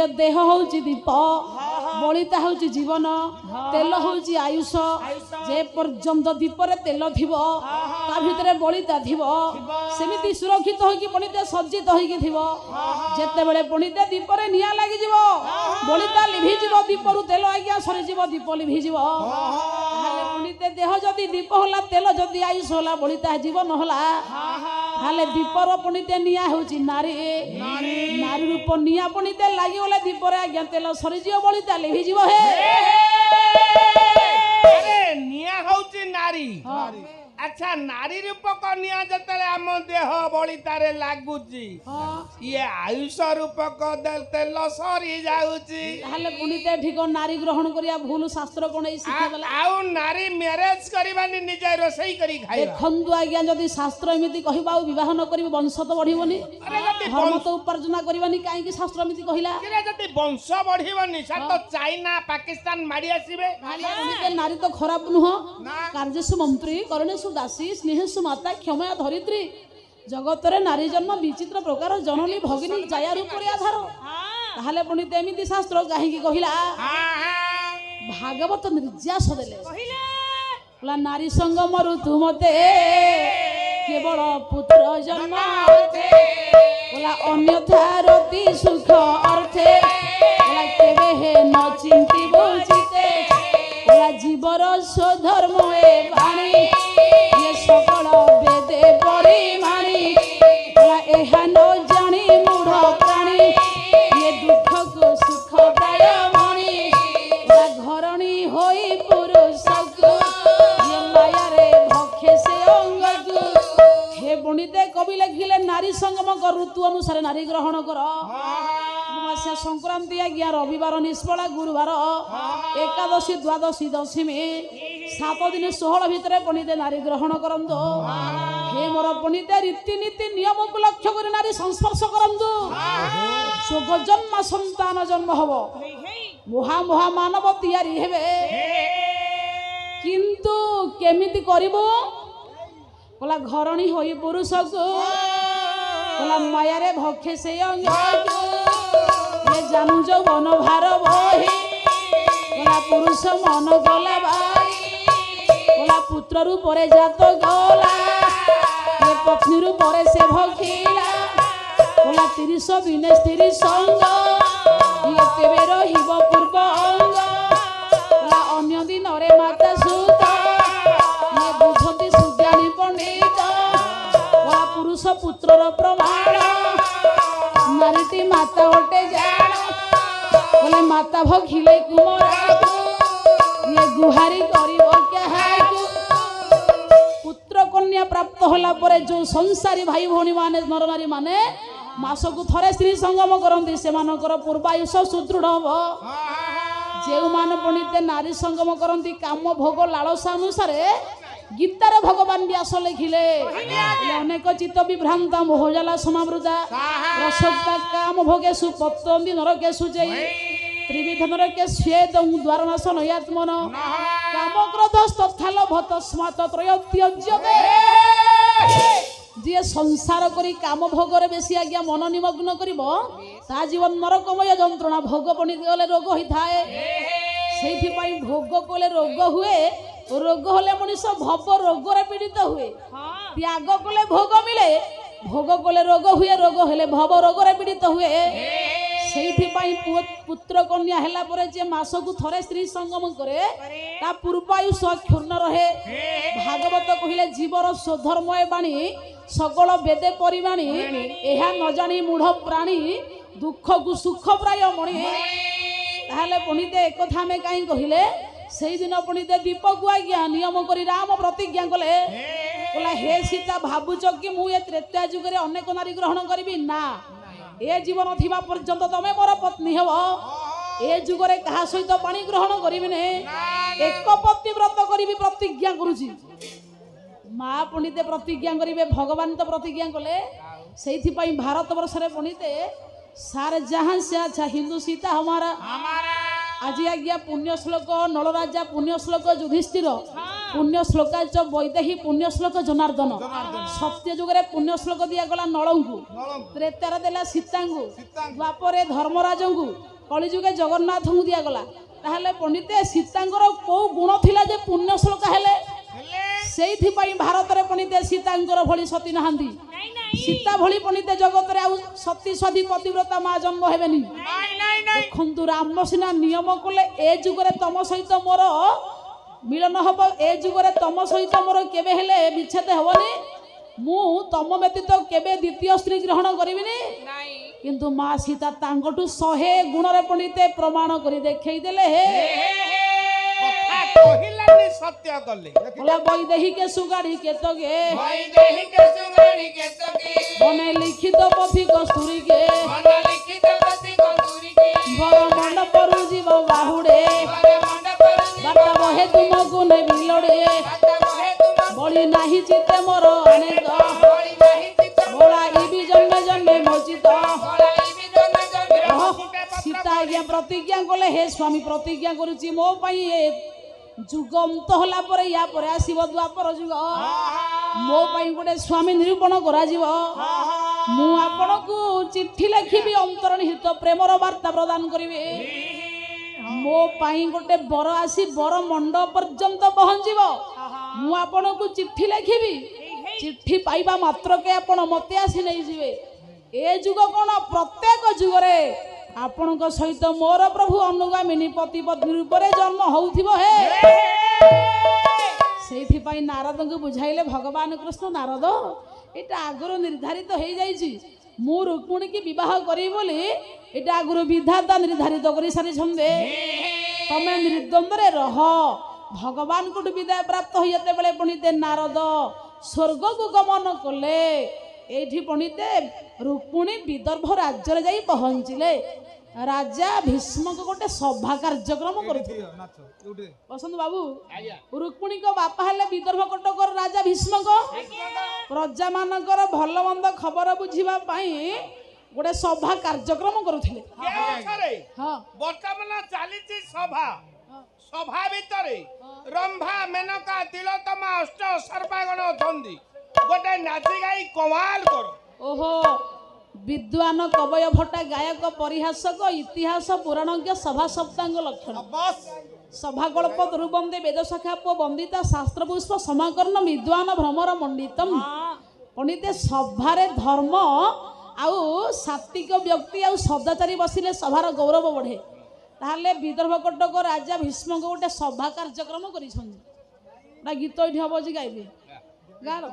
ଦେହ ହଉଛି ଦୀପ, ବଳିତା ହଉଛି ଜୀବନ, ତେଲ ହଉଛି ଆୟୁଷ। ଯେ ପର୍ଯ୍ୟନ୍ତ ଦୀପରେ ତେଲ ଥିବ, ତା ଭିତରେ ବଳିତା ଥିବ, ସେମିତି ସୁରକ୍ଷିତ ହୋଇକି ପଣ୍ଡିତ ସଜ୍ଜିତ ହୋଇକି ଥିବ। ଯେତେବେଳେ ପଣ୍ଡିତ ଦୀପରେ ନିଆଁ ଲାଗିଯିବ, ବଳିତା ଲିଭିଯିବ, ଦୀପରୁ ତେଲ ଆଜ୍ଞା ସରିଯିବ, ଦୀପ ଲିଭିଯିବ। ତାହେଲେ ପଣ୍ଡିତ ଦେହ ଯଦି ଦୀପ ହେଲା, ତେଲ ଯଦି ଆୟୁଷ ହେଲା, ବଳିତା ଜୀବନ ହେଲା, ତାହେଲେ ଦୀପର ପଣ୍ଡିତ ନିଆଁ ହେଉଛି ନାରୀ। ନାରୀ ରୂପ ନିଆଁ ପଣ୍ଡିତ ଲାଗିଗଲେ ଦୀପରେ ଆଜ୍ଞା ତେଲ ସରିଯିବ, ବଳିତା ଲିଭିଯିବ। ହେ ନିଆଁ ହଉଛି ନାରୀ। ଆଚ୍ଛା, ନାରୀ ରୂପକ ନିଆଁ ଯେତେବେଳେ ଆମ ଦେହ ବଳିତାରେ ଲାଗୁଛି, ଇଏ ଆୟୁଷ ରୂପକ ତେଲ ସରି ଯାଉଛି। ତାହେଲେ ପୁଣିତେ ଠିକ ନାରୀ ଗ୍ରହଣ କରିବା ଭୁଲ, ଶାସ୍ତ୍ର କଣ ଏଇ ଶିକ୍ଷା ଦେଲା? ଆଉ ନାରୀ ମ୍ୟାରେଜ କରିବାନି, ନିଜେ ରୋଷେଇ କରି ଖାଇବା। ଦେଖନ୍ତୁ ଆଜ୍ଞା, ଯଦି ଶାସ୍ତ୍ର ଏମିତି କହିବା ଆଉ ବିବାହ ନ କରିବ, ବଂଶ ତ ବଢିବନି, ଧର୍ମ ତ ଉପାର୍ଜନ କରିବାନି। କାହିଁକି ଶାସ୍ତ୍ର ଏମିତି କହିଲା? ଯଦି ବଂଶ ବଢିବନି, ତ ଚାଇନା ପାକିସ୍ତାନ ମାଡି ଆସିବେ। ନାରୀ ତ ଖରାପ ନୁହଁ। କାର୍ଯ୍ୟସୁ ମନ୍ତ୍ରୀ କରୁଣେଶୁ ଦାସୀ ସ୍ନେହସୁ ମାତା କ୍ଷମା ଧରିତ୍ରୀ। ଜଗତରେ ନାରୀ ଜନ୍ମ ବିଚିତ୍ର ପ୍ରକାର, ଜନନୀ ଭଗିନୀ ଜାୟା ରୂପରେ ଆଧାର। ତାହେଲେ ପଣ୍ଡିତ ଏମିତି ଶାସ୍ତ୍ର କାହିଁକି କହିଲା? ଭାଗବତ ନିର୍ଯାସ ଦେଲେ, ନାରୀ ସଙ୍ଗମରୁ ତୁ ମତେ কেবল পুত্র জন্ম বলা অন্যথা রতি সুখ অর্থে বলা কেবে হে ন চিন্তি বুঝিতে বলা জীবর স্বধর্ম এ বাণী ইয়ে সকল বেদে পরিমাণী বলা এহা ন জানি মূঢ় প্রাণী ইয়ে দুঃখକୁ সুখ প্রায় মণি বলা ঘরণী হই পুরুষକୁ ইয়ে মায়ারে ভক্ষে সে অঙ্গକୁ হে পণ্ডিতে কবি লেখিলে নারী সঙ্গম কর ঋতু অনুসারে নারী গ্রহণ কর অমাবস্যা সংক্রান্তি আজ্ঞা রবিবার নিষ্ফলা গুরুবার একাদশী দ্বাদশী দশমী 7 দিন 16 ভিতরে পণ্ডিতে নারী গ্রহণ করন্তু হে মোর পণ্ডিতে রীতিনীতি নিয়মକୁ লক্ষ্য করে নারী সংস্পর্শ করন্তু যোগ জন্ম সন্তান জন্ম হব মহা মহা মানব তিয়ারি হেবে কিন্তু কেমিতি করিব বলা ঘরণী হই পুরুষକୁ বলা মায়ারে ভক্ষে সেই অঙ্গକୁ জানু যৌবন ভার বহি বলা পুরুষ মন গলা বাই বলা পুত্র রূপরে জাত গলা পত্নী রূপরে সে ভক্ষিলা বলা 30 দিনে স্ত্রী সঙ্গ ইয়ে তেবে রহিব পূর্ব অঙ্গ বলা অন্য দিনরে মাতা সুত ইয়ে বুঝନ୍ତି সুজ্ঞানী পণ্ডিত বলা পুরুষ পুত্রর প্রমাণ নারীটি মাতা ওটে জাণ বলে মাতা ভক্ষিলে কুমরাকু ইয়ে গুহারি করিব কাহাকু পুত্র কন্যা প্রাপ্ত হলা পরে যে সংসারী ভাই ভৌণী মানে নরনারী মানে মাসকু থরে স্ত্রী সঙ্গম করନ୍ତି সেমানଙ୍କର পূর্বায়ুষ সুদৃঢ় হব ଯେଉଁମାନେ ପଣ୍ଡିତେ ନାରୀ ସଙ୍ଗମ କରନ୍ତି କାମ ଭୋଗ ଲାଳସା ଅନୁସାରେ ଗୀତାରେ ଭଗବାନ ବ୍ୟାସ ଲେଖିଲେ ଅନେକ ଚିତ୍ତ ବିଭ୍ରାନ୍ତ ମୋହଜାଲା ସମାବୃତା ରସକ୍ତା କାମ ଭୋଗେଷୁ ପତନ୍ତି ନରକେଷୁ ଜୟୀ ତ୍ରିବିଧ ନରକେ ସ୍ୱେଦଂ ଦ୍ୱାରନାଶ ନୟାତ୍ମନ କାମ କ୍ରୋଧ ତଥା ଲୋଭ ତସ୍ମାତ୍ ତ୍ରୟତ୍ୟଜ୍ୟତେ ଯିଏ ସଂସାର କରି କାମ ଭୋଗରେ ବେଶୀ ଆଜ୍ଞା ମନ ନିମଗ୍ନ କରିବ ତା ଜୀବନ ନରକମୟ ଯନ୍ତ୍ରଣା ଭୋଗ ପଣ୍ଡିତ ଗଲେ ରୋଗ ହୋଇଥାଏ ସେଇଥିପାଇଁ ଭୋଗ କଲେ ରୋଗ ହୁଏ ରୋଗ হলে মଣିষ ভব রোগরে পীড়িত হুয়ে ত্যাগ কলে ভোগ মিলে ভোগ কলে রোগ হুয়ে রোগ হলে ভব রোগরে পীড়িত হুয়ে সেইথিপাই পুত্র কন্যা হেলা পরে যে মাসকু থরে স্ত্রী সঙ্গম করে তা পূর্বায়ুষ ক্ষুণ্ণ রহে ভাগবত কহিলে জীবর স্বধর্ময় বাণী সকল বেদে পরিবাণী এহা ন জানি মূঢ় প্রাণী দুঃখকু সুখ প্রায় মণি তাহলে পণ্ডিতে একথা আমি কাই কহিলে সেই দিন পণ্ডিতে দীপকু আজ্ঞা নিয়ম করে রাম প্রতিজ্ঞা কলে বলা হে সীতা ভাবুছ কি মু এ ত্রেতা যুগরে অনেক নারী গ্রহণ করিবি না এ জীবন থিবা পর্যন্ত তুমি মোর পত্নী হব এ যুগরে কাহা সহিত পানি গ্রহণ করিবি নে এক পত্নী ব্রত করিবি প্রতিজ্ঞা করুছি মা পণ্ডিতে প্রতিজ্ঞা করিবে ভগবান তো প্রতিজ্ঞা কলে সেইথিপাই ভারতবর্ষরে পণ্ডিতে सारे जहां से अच्छा हिंदू सीता हमारा आज आज्ञा पुण्य श्लोक नलराजा पुण्य श्लोक युधिष्ठिर पुण्य श्लोका च वैदेही पुण्य श्लोक जनार्दन सत्य जुगरे पुण्य श्लोक दिया गला नलंगु त्रेतार देला सीतांगु द्वापरे धर्मराजंगु कली जुगे जगन्नाथ को दिया गला ताहले पंडिते सीतांगर को गुण थिला जे पुण्य श्लोक हेले সেইথিপাই ভারতরে পণ্ডিতে সীতাঙ্কর ভଳି সতী নাহান্তি সীতা ভଳି পণ্ডিতে জগতরে আউ সতী সতী পতিব্রতা মা জন্ম হেবেনি দেখন্তু রাম সিনা নিয়ম কলে এ যুগরে তম সহিত মোর মিলন হব এ যুগরে তম সহিত মোর কেবে হেলে বিচ্ছেদ হবনি মু তম ব্যতীত কেবে দ্বিতীয় স্ত্রী গ্রহণ করিবিনি কিন্তু মা সীতা তাঙ্কটু 100 গুণরে পণ্ডিতে প্রমাণ করে দেখাই দেলে হে কহিলানি সত্য কলে বলা বৈদেহী কে সুগাড়ি কেতকে বৈদেহী কে সুগাড়ি কেতকে বনে লিখিত পথি কস্তুরী কে মন লিখিত পতি কতুরি কে বড় মণ্ডপরু জীব বাহুড়ে বড় মণ্ডপরু বার্তা বহে তুমকু নে বিলড়ে বাতা বহে তুম বলি নাহি চিতে মোর অনেক বলি নাহি চিত বলা ইবি জন্মে জন্মে মোচিত বলাই বিজন জবে সীতা আজ্ঞা প্রতিজ্ঞা কলে হে স্বামী প্রতিজ্ঞা করুছি মো পাই এ যুগ অন্ত হলা পরে ইয়া পরে আসিব দ্বাপর যুগ মো পাই গোটে স্বামী নিরূপণ করা যাব মু আপনাকু চিঠি লিখিবি অন্তর্নিহিত প্রেমর বার্তা প্রদান করিবে মো পাই গোটে বর আসি বর মণ্ডপ পর্যন্ত পৌঁছিব মু আপনাকু চিঠি লিখিবি ଚିଠି ପାଇବା ମାତ୍ରକେ ଆପଣ ମତେ ଆସି ନେଇଯିବେ। ଏ ଯୁଗ କ'ଣ ପ୍ରତ୍ୟେକ ଯୁଗରେ ଆପଣଙ୍କ ସହିତ ମୋର ପ୍ରଭୁ ଅନୁଗାମିନୀ ପତି ପତ୍ନୀ ରୂପରେ ଜନ୍ମ ହଉଥିବ। ହେ ସେଇଥିପାଇଁ ନାରଦଙ୍କୁ ବୁଝାଇଲେ ଭଗବାନ କୃଷ୍ଣ, ନାରଦ ଏଇଟା ଆଗରୁ ନିର୍ଦ୍ଧାରିତ ହେଇଯାଇଛି, ମୁଁ ରୁକ୍ମିଣୀକି ବିବାହ କରିବି ବୋଲି ଏଇଟା ଆଗରୁ ବିଧାତା ନିର୍ଦ୍ଧାରିତ କରି ସାରିଛନ୍ତି। ତମେ ନିର୍ଦ୍ୱନ୍ଦରେ ରହ। ଭଗବାନଙ୍କଠୁ ବିଦାୟ ପ୍ରାପ୍ତ ହୋଇ ଯେତେବେଳେ ପଣ୍ଡିତେ ନାରଦ ସ୍ୱର୍ଗକୁ ଗମନ କଲେ, ଏଇଠି ପଣ୍ଡିତେ ରୁକ୍ମିଣୀ ବିଦର୍ଭ ରାଜ୍ୟରେ ଯାଇ ପହଞ୍ଚିଲେ। ରାଜା ଭୀଷ୍ମଙ୍କ ଗୋଟେ ସଭା କାର୍ଯ୍ୟକ୍ରମ କରୁଥିଲେ। ବସନ୍ତ ବାବୁ, ରୁକ୍ମିଣୀଙ୍କ ବାପା ହେଲେ ବିଦର୍ଭ କଟକର ରାଜା ଭୀଷ୍ମକ। ପ୍ରଜା ମାନଙ୍କର ଭଲ ମନ୍ଦ ଖବର ବୁଝିବା ପାଇଁ ଗୋଟେ ସଭା କାର୍ଯ୍ୟକ୍ରମ କରୁଥିଲେ। ବର୍ତ୍ତମାନ ଚାଲିଛି ସଭା। ସଭା ଭିତରେ ରମ୍ଭା, ମେନକା, ତିଲୋତ୍ତମା, ଅଷ୍ଟ ସର୍ବାଗଣ ଅଛନ୍ତି। ଗୋଟେ ନାଚି ଗାଇ କମାଲ କର। ଓହୋ, ବିଦ୍ୱାନ, କବୟ ଭଟ୍ଟା, ଗାୟକ, ପରିହାସକ, ଇତିହାସ ପୁରାଣଜ୍ଞ, ସଭା ସପ୍ତାଙ୍ଗ ଲକ୍ଷଣ, ସଭାକଳ୍ପ, ଦୁର୍ବନ୍ଦେ, ବେଦଶାଖା, ବନ୍ଦିତା, ଶାସ୍ତ୍ର ପୁଷ୍ପ, ସମାକର୍ଣ୍ଣ, ବିଦ୍ୱାନ, ଭ୍ରମର, ମଣ୍ଡିତମ। ପଣ୍ଡିତେ ସଭାରେ ଧର୍ମ ଆଉ ସାତ୍ବିକ ବ୍ୟକ୍ତି ଆଉ ସଦାଚାରୀ ବସିଲେ ସଭାର ଗୌରବ ବଢ଼େ। ତାହେଲେ ବିଦର୍ଭ କଟକ ରାଜା ଭୀଷ୍ମଙ୍କ ଗୋଟେ ସଭା କାର୍ଯ୍ୟକ୍ରମ କରିଛନ୍ତି। ନା ଗୀତ ଏଇଠି ହବ ଯେ ଗାଇବେ ଗାଁର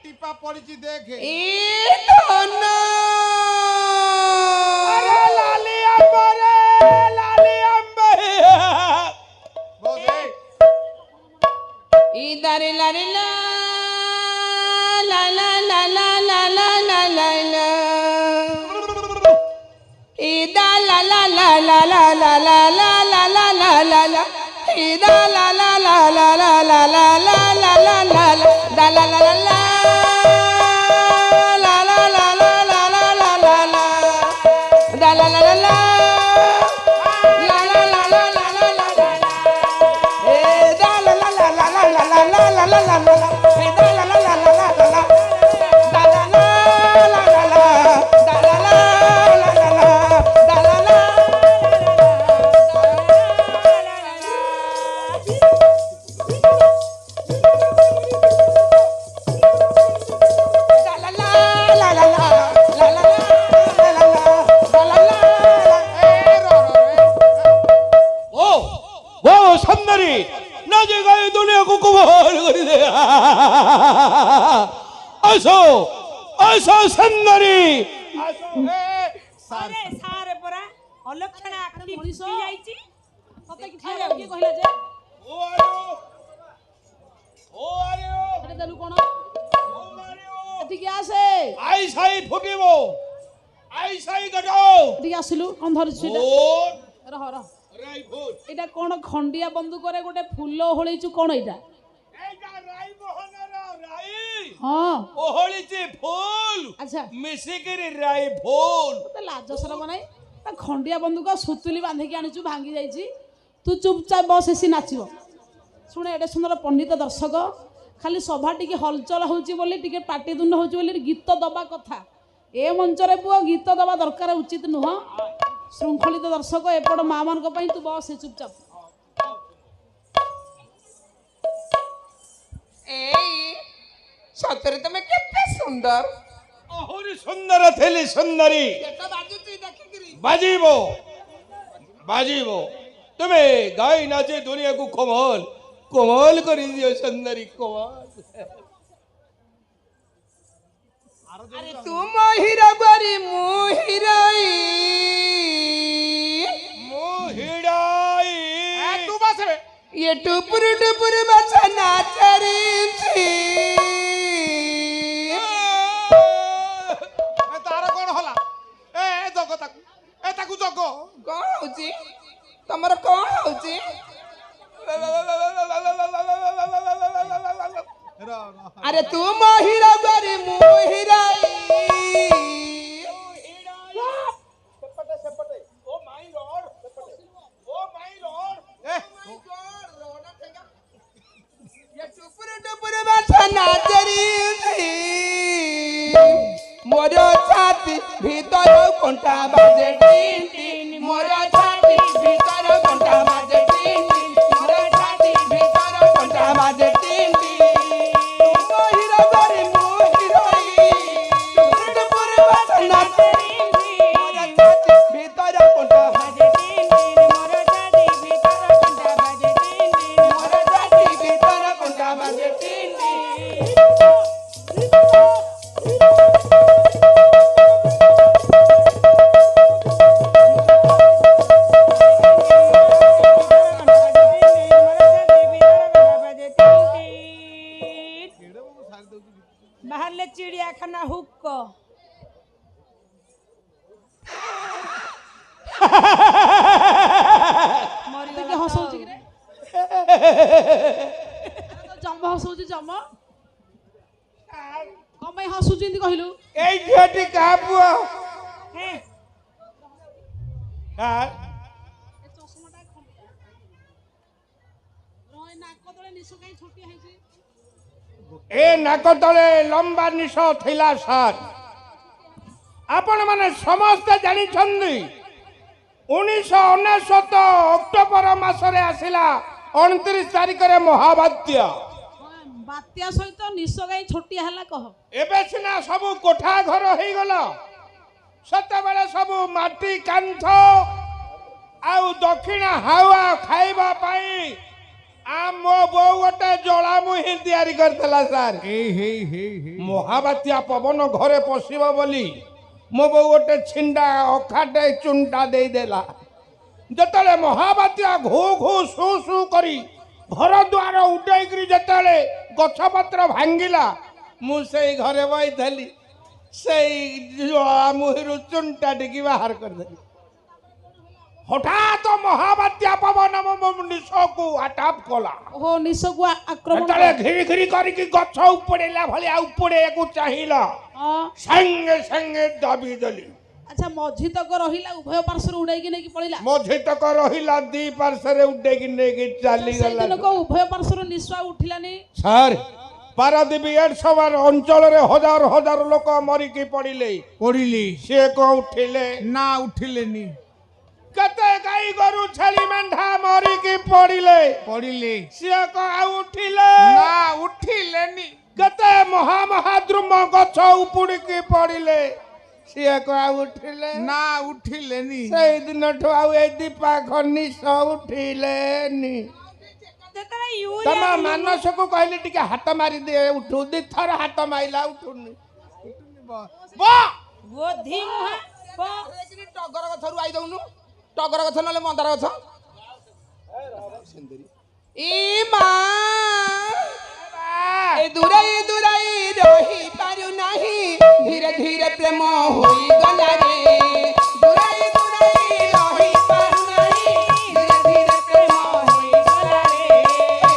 टिपा पड़ी देखे लाली अंबरे लाली अंबे इधर लारी ला ला ला ला ला ला ला ला ला ला इधर ला ला ला ला ला ला ला ला ला ला ला ला ला इधर ला ला ला ला ला ला ला ला ला ला ला ला ला ला ला ला सुंदरी अरे सारे परा अलक्षणा आखि फुटी जाईची सते कि ठिया की कहिला जे ओ आरियो अरे दलु कोन ओ मारियो एठी की आसे आई साई फुटिबो आई साई गटाओ एठी आसिलु कोन धरि छिटा ओ रह रह राई फुल एटा कोन खंडिया बंदूकरे गोटे फूल होळीचु कोन एटा एटा राई मोहनर राई हां ओ होळीची फूल अच्छा मिसिकिरी राई फूल तो लाज शरम नाही ता खंडिया बंदूक सुतुली बांधे की आनिचु भांगी जाईची तू चुपचाप बस एसी नाचिबो सुने एडे सुंदर पंडित दर्शक खाली सभा टिके हलचल होउची बोली टिके पाटी दुंड होउची बोली गीत दबा कथा ए मंचरे पुओ गीत दबा दरकार उचित नुह श्रृंखलित दर्शक एपड़ मां मान पई तू बस चुपचाप ए सतरे तुम केते सुंदर अहुरी सुंदर थेली सुंदरी केटा बाजुची देखिकरी बाजीबो बाजीबो तुम्हें गाय नाचे दुनिया को कोमल कोमल करी दियो सुंदरी कोमल अरे तू मोहिरा गोरी मोहिराई मोहिड़ाई तू बस रे ये टुपुर बचा नाचरी थी तारा कौन होला ए जगो ताकू जगो कौन होची तमर कौन होची रा अरे तू मोहिरा गरी मोहिराई सेपटे सेपटे ओ माय लॉर्ड सेपटे ओ माय लॉर्ड ये टुपुर टुपुर बाछा नाचरी मोर छाती भीतर कोंटा बाजे टीन टीन मोर छाती भीतर कोंटा बाजे टीन टीन मोर छाती भीतर कोंटा बाजे टीन टीन मोहिरा गरी मोहिराई टुपुर टुपुर बाछा नाचरी मोर छाती भीतर कोंटा बाजे टीन टीन मोर छाती भीतर कोंटा बाजे टीन टीन मोर छाती भीतर कोंटा बाजे टीन टीन बाहर चिड़ियाखाना हुक ଟିକେ ହସଉଛି କି ରେ ଜମ ହସଉଛି ଜମ କଣ ପାଇଁ ହସୁଛୁ ଏମିତି କହିଲୁ এই ঝিଅটি କାହା ପୁଅ ହେଁ କାହା ଏ ଚଷମାଟା ଖଣ୍ଡିଆ ରହ ନାକ ତଳେ ନିଶ କାଇଁ ଛୋଟିଆ ହେଇଛି ଏ ନାକ ତଳେ ଲମ୍ବା ନିଶ ଥିଲା ସାର୍ ଆପଣମାନେ ସମସ୍ତେ ଜାଣିଛନ୍ତି 1999 ଅକ୍ଟୋବର ମାସରେ ଆସିଲା 29 ତାରିଖରେ ମହାବାତ୍ୟା ବାତ୍ୟା ସହିତ ନିଶ କାଇଁ ଛୋଟିଆ ହେଲା କହ ଏବେ ସିନା ସବୁ କୋଠା ଘର ହେଇଗଲା ସେତେବେଳେ ସବୁ ମାଟି କାନ୍ଥ ଆଉ ଦକ୍ଷିଣ ହାୱା ଖାଇବା ପାଇଁ ମୋ ବୋଉ ଗୋଟେ ଜଳାମୁହିଁ ତିଆରି କରିଥିଲା ସାର୍ ମହାବାତ୍ୟା ପବନ ଘରେ ପଶିବ ବୋଲି ମୋ ବୋଉ ଗୋଟେ ଛିଣ୍ଡା ଅଖାଟେ ଚୁଣ୍ଟା ଦେଇଦେଲା ଯେତେବେଳେ ମହାବାତ୍ୟା ଘୁ ଘୁ ସୁ ସୁ କରି ଘର ଦ୍ୱାର ଉଡେଇକିରି ଯେତେବେଳେ ଗଛପତ୍ର ଭାଙ୍ଗିଲା ମୁଁ ସେଇ ଘରେ ବଇଥିଲି ସେଇ ଜଳାମୁହିଁରୁ ଚୁଣ୍ଟା ଟିକି ବାହାର କରିଦେଲି ହଠାତ୍ ମହାବାତ୍ୟା ପବନ ମୋ ନିଶକୁ ଆଟାପ କଲା ଓହୋ ନିଶକୁ ଆକ୍ରମଣ ଯେତେବେଳେ ଘିରି ଘିରି କରିକି ଗଛ ଉପଡେଇଲା ଭଳିଆ ଉପଡେଇବାକୁ ଚାହିଁଲା ହଁ ସାଙ୍ଗେ ସାଙ୍ଗେ ଦାବି ଦେଲି ଆଚ୍ଛା ମଝି ତକ ରହିଲା ଉଭୟ ପାର୍ଶ୍ୱରୁ ଉଡେଇକି ନେଇକି ପଳେଇଲା ମଝିତକ ରହିଲା ଦି ପାର୍ଶ୍ୱରେ ଉଡେଇକି ନେଇକି ଚାଲିଗଲା ସେଇଦିନକ ଉଭୟ ପାର୍ଶ୍ୱରୁ ନିଶ ଉଠିଲାନି ସାର୍ ପାରାଦୀପ ଏଡସବାର ଅଞ୍ଚଳରେ ହଜାର ହଜାର ଲୋକ ମରିକି ପଡ଼ିଲେ ସିଏ କଣ ଉଠିଲେ ନା ଉଠିଲେନି କେତେ ଗାଈ ଗୋରୁ ଛେଳି ମେଣ୍ଢା ମରିକି ପଡ଼ିଲେ ସିଏ କଣ ଆଉ ଉଠିଲେ ନା ଉଠିଲେନି କେତେ ମହାମହାଦ୍ରୁମ ଗଛ ଉପୁଡ଼ିକି ପଡ଼ିଲେ ସିଏ କଣ ଆଉ ଉଠିଲେ ନା ଉଠିଲେନି ସେଇ ଦିନଠୁ ଆଉ ଏ ଦୀପାଖ ନିଶ ଉଠିଲେନି ଯେତେବେଳେ ତମ ମାନସକୁ କହିଲି ଟିକେ ହାତ ମାରି ଦିଏ ଉଠୁ ଦିଥର ହାତ ମାଇଲା ଉଠୁନି ବୋଧି ମୁହଁ ଟଗର ଗଛରୁ ଆଇ ଦଉନୁ ଟଗର ଗଛ ନହେଲେ ମନ୍ଦାର ଗଛ ଇ ମା ଏ ଦୂରାଇ ଦୂରାଇ ରହି ପାରୁ ନାହିଁ ଧୀରେ ଧୀରେ ପ୍ରେମ ହୋଇଗଲା ରେ ଦୂରାଇ ଦୂରାଇ ରହି ପାରୁ ନାହିଁ ଧୀରେ ଧୀରେ ପ୍ରେମ ହୋଇଗଲା ରେ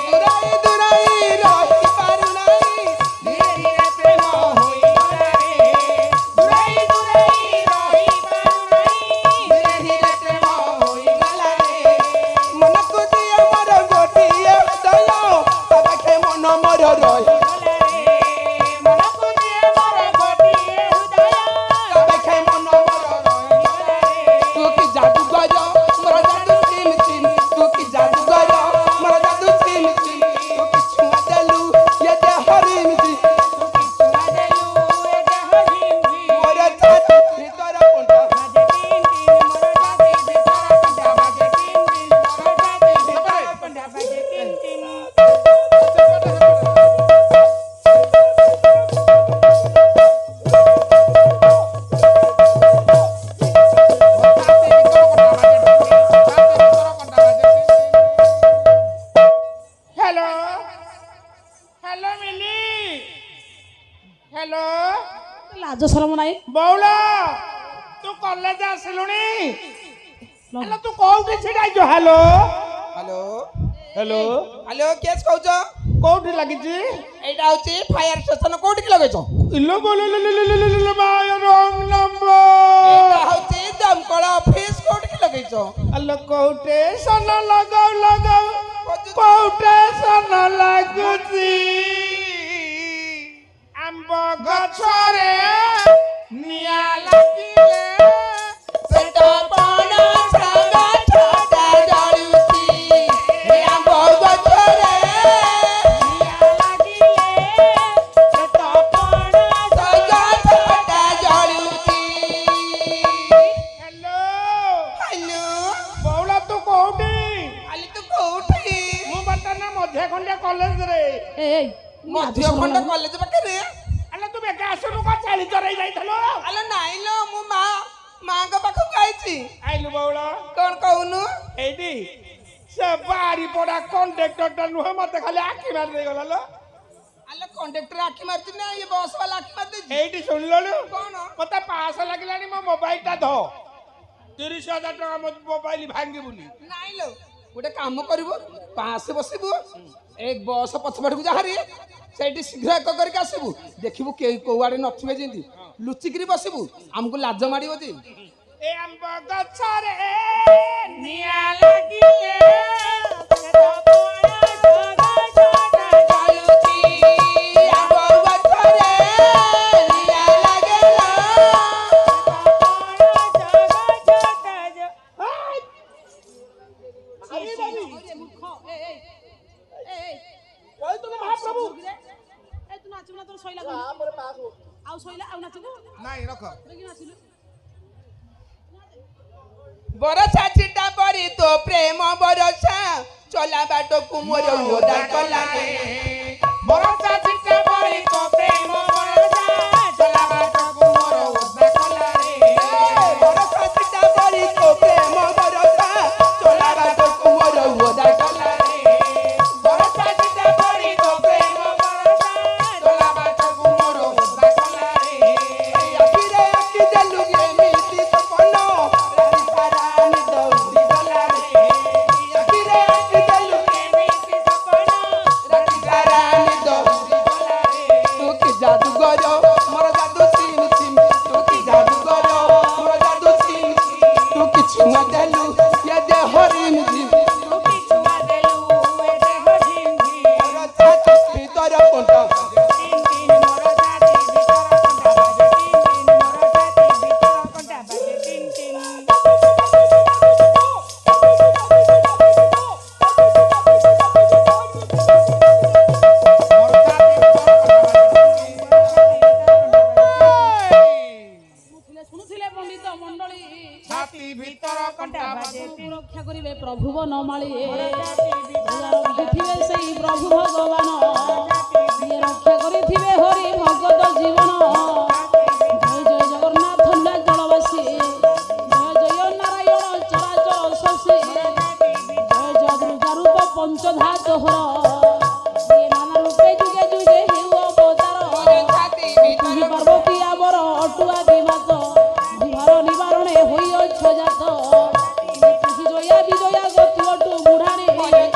ଦୂରାଇ ଦୂରାଇ ରହି ପାରୁ ନାହିଁ ଧୀରେ ଧୀରେ ପ୍ରେମ ହୋଇଗଲା ରେ ଦୂରାଇ ଦୂରାଇ ରହି ପାରୁ ନାହିଁ ଧୀରେ ଧୀରେ ପ୍ରେମ ହୋଇଗଲା ରେ ମନକୁ ଦିଅ ମୋର ଗୋଟିଏ ଦୟ ପାଖେ ମନ ମୋର ରହି ଲାଜ ଶରମ ନାହିଁ ବଉଳ ତୁ କଲେଜ ଆସିଲୁଣି ହେଲୋ ତୁ କୋଉଠି ଛିଡ଼ା ହେଇଛୁ ହ୍ୟାଲୋ हेलो ହ୍ୟାଲୋ हेलो केस कहूच କୋଉଠି ଲାଗିଛି? ଏଇଟା ହଉଛି ଫାୟାର ଷ୍ଟେସନ। କୋଉଠି ଲଗେଇଛ? ଇଲୋ ବୋଲେ ମାୟ ରଙ୍ଗ ନମ୍ବର। ଏଇଟା ହଉଛି ଦମକଳ ଅଫିସ। କୋଉଠି ଲଗେଇଛ? ଆଲୋ କୋଉଟେ ସନ ଲଗାଉ କୋଉଟେ ସନ ଲାଗୁଛି ଆମ୍ବ ଗଛରେ ନିଆଁ ଲାଗିଲେ ପେଟ ପଣସ ଗଛଟା ଜଳୁଛି। ଏ ଆମ୍ବ ଗଛରେ ନିଆଁ ଲାଗିଲେ ପେଟ ପଣସ ଗଛଟା ଜଳୁଛି। ହ୍ୟାଲୋ ହାଲୋ ବଉଳା ତୁ କୋଉଠି? ଆଲି ତୁ କୋଉଠି? ମୁଁ ବର୍ତ୍ତମାନ ମଧ୍ୟ ଖଣ୍ଡିଆ କଲେଜରେ। ଏଇ ମଧ୍ୟ ଖଣ୍ଡ କଲେଜ ପାଖରେ। ଆଲୋ ତୁ ବେକା ଆସୁନୁ କଣ ଚାଲି ଚରେଇ ଯାଇଥିଲୁ? ଆଲୋ ନାଇଁ ଲୋ, ମୁଁ ମାଙ୍କ ପାଖକୁ ଆଇଛି। ଆଇଲୁ ବଉଳ କଣ କହୁନୁ? ଏଇଠି ସେ ବାରି ପଡା କଣ୍ଡକ୍ଟରଟା ନୁହେଁ ମତେ ଖାଲି ଆଖି ମାରି ଦେଇଗଲା ଲୋ। ଆଲୋ କଣ୍ଡକ୍ଟର ଆଖି ମାରୁଛି ନା ଇଏ ବସ୍ ବାଲା ଆଖି ମାରି ଦେଇଛି? ଏଇଠି ଶୁଣିଲୁ କଣ? ମତେ ପାସ ଲାଗିଲାଣି ମୋ ମୋବାଇଲଟା ଧ 30,000 ଟଙ୍କା ମୋ ମୋବାଇଲ ଭାଙ୍ଗିବୁନି। ନାଇଁ ଲୋ, ଗୋଟେ କାମ କରିବୁ, ପାଶେ ବସିବୁ, ଏ ବସ୍ ପଛପଟକୁ ଯାହାରି ସେଇଠି ଶୀଘ୍ର ଏକ କରିକି ଆସିବୁ। ଦେଖିବୁ କେହି କୋଉଆଡେ ନଥିବେ, ଯେମିତି ଲୁଚିକିରି ବସିବୁ, ଆମକୁ ଲାଜ ମାଡ଼ିବ ଯେ। ଏ ଆମ୍ବ ଗଛରେ ନିଆଁ ଲାଗିଲେ ପେଟ ପଣସ ଗଛଟା ଜଳୁଛି। ଆମ୍ବ ଗଛରେ ନିଆଁ ଲାଗିଲା। ନାଇଁ ରଖ। ବରଷା ଛିଟା ପରି ତୋ ପ୍ରେମ ବରଷା, ଚଲା ବାଟକୁ ମୋର ଓଦା କଲାରେ। ବରଷା ଚିଟା ପରି ତୋ ପ୍ରେମ ବରଷା ଚଲା ବାଟକୁ ମୋର ଓଦା କଲାରେ। ବରଷା ଛିଟା ପରି ତୋ ପ୍ରେମ ବରଷା, ଚଲା ବାଟକୁ ମୋର ଓଦା କଲାରେ। ବରଷା ଚିଟା ପରି ତୋ ପ୍ରେମ ବରଷା ଚଲା ବାଟକୁ ମୋର ଓଦା କଲାରେ। ଆଖିରେ ଆଖି ଦେଲୁ ଏମିତି ସପନ, ରାତି ସାରା ନିଦ ଉଡ଼ିଗଲାରେ। ଆଖିରେ ଆଖି ଦେଲୁ ଏମିତି ସପନ ରାତି ସାରା ନିଦ ଉଡ଼ିଗଲାରେ। ତୁ କି ଜାଦୁଗର ମୋର ଜାଦୁ ସିମ୍ ସିମ୍, ତୁ କି ଜାଦୁଗର ମୋର ଜାଦୁ ସିମ୍ ସିମ୍। ତୁ କିଛି ନ ଦେଲୁ ଏ ଦେହ ରିମ୍ ଝିମ୍, ତୁ ପିଛୁଆ ଦେଲୁ ଏ ଦେହ ଝିମ୍ ଝିମ୍। ମୋର ଛାତି ଭିତର କଣ୍ଟ ଟିନ୍ ଟିନ୍ ମୋର ଛାତି ଭିତର କଣ୍ଟା ବାଜେ ଟିନ୍ ଟିନ୍, ମୋର ଛାତି ଭିତର କଣ୍ଟା ବାଜେ ଟିନ୍ ଟିନ୍। ଶୁଣୁଥିଲେ ପଣ୍ଡିତ ମଣ୍ଡଳୀ ଛାତି ଭିତର କଣ୍ଟା ବାଜେ। ରକ୍ଷା କରିବେ ପ୍ରଭୁ ବନମାଳୀ। ଛାତି ଭିତର ରଖିଥିବେ ସେଇ ପ୍ରଭୁ ଭଗବାନ, ଯିଏ ରକ୍ଷା କରିଥିବେ ହରି ଭଗତ ଜୀବନ। ଜୟ ଜୟ ଜଗନ୍ନାଥ ନୀଳାଚଳବାସୀ, ଜୟ ଜୟ ନାରାୟଣ ଚରାଚର ଶଶୀ, ଜୟ ଜୟ ଦୁର୍ଗା ରୂପ ପଞ୍ଚଧା ଚୋହର, ଯିଏ ନାନା ରୂପେ ଯୁଗେ ଯୁଗେ ହେଉ ଅବତାର। ଛାତି ତୁହି ପାର୍ବତୀ ଆମର ଅଟୁଆ ବିବାଦ, ବିହାର ନିବାରଣେ ହୋଇଅଛ ଜାତ। ତୁହି ଜୟା ବିଜୟା ଗତି ଅଟୁ ବୁଢ଼ାଣୀ,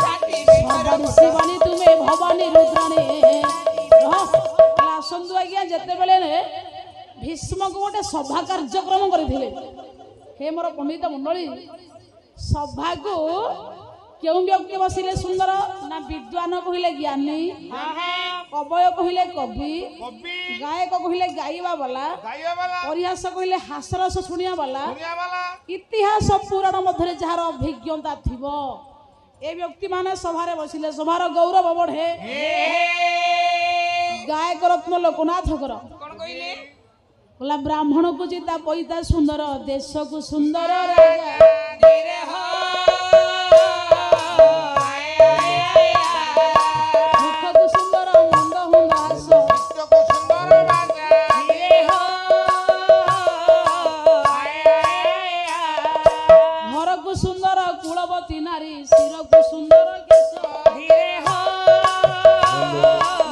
ଛାତି ସର୍ବାଣୀ ଶିବାଣୀ ତୁମେ ଭବାନୀ ରୁଦ୍ରାଣୀ। ଆସନ୍ତୁ ଆଜ୍ଞା, ଯେତେବେଳେ ଭୀଷ୍ମକୁ ଗୋଟେ ସଭା କାର୍ଯ୍ୟକ୍ରମ କରିଥିଲେ, ହେ ମୋର ପଣ୍ଡିତ ମଣ୍ଡଳୀ, ସଭାକୁ କେଉଁ ବ୍ୟକ୍ତି ବସିଲେ ସୁନ୍ଦର ନା ବିଦ୍ୱାନ କହିଲେ ଜ୍ଞାନୀ, କବୟ କହିଲେ କବି, ଗାୟକ କହିଲେ ଗାଇବା ବାଲା, ପରିହାସ କହିଲେ ହାସରସ ଶୁଣିବା ବାଲା, ଇତିହାସ ପୁରାଣ ମଧ୍ୟରେ ଯାହାର ଅଭିଜ୍ଞତା ଥିବ, ଏ ବ୍ୟକ୍ତି ମାନେ ସଭାରେ ବସିଲେ ସଭାର ଗୌରବ ବଢେ। ଗାୟକ ରତ୍ନ ଲୋକନାଥଙ୍କର କଣ କହିଲେ? କହିଲା ବ୍ରାହ୍ମଣକୁ ଚିତା ପଇତା ସୁନ୍ଦର, ଦେଶକୁ ସୁନ୍ଦର ରାଜା। ଧୀରେ ହୋ ମୁଖକୁ ସୁନ୍ଦର ମନ୍ଦ ହୁନ୍ଦ ହାସ, ବିଶ୍ୱକୁ ସୁନ୍ଦର ରାଜା। ଧୀରେ ହୋ ଘରକୁ ସୁନ୍ଦର କୁଳବତୀ ନାରୀ, ଶିରକୁ ସୁନ୍ଦର କେଶ। ଧୀରେ ହୋ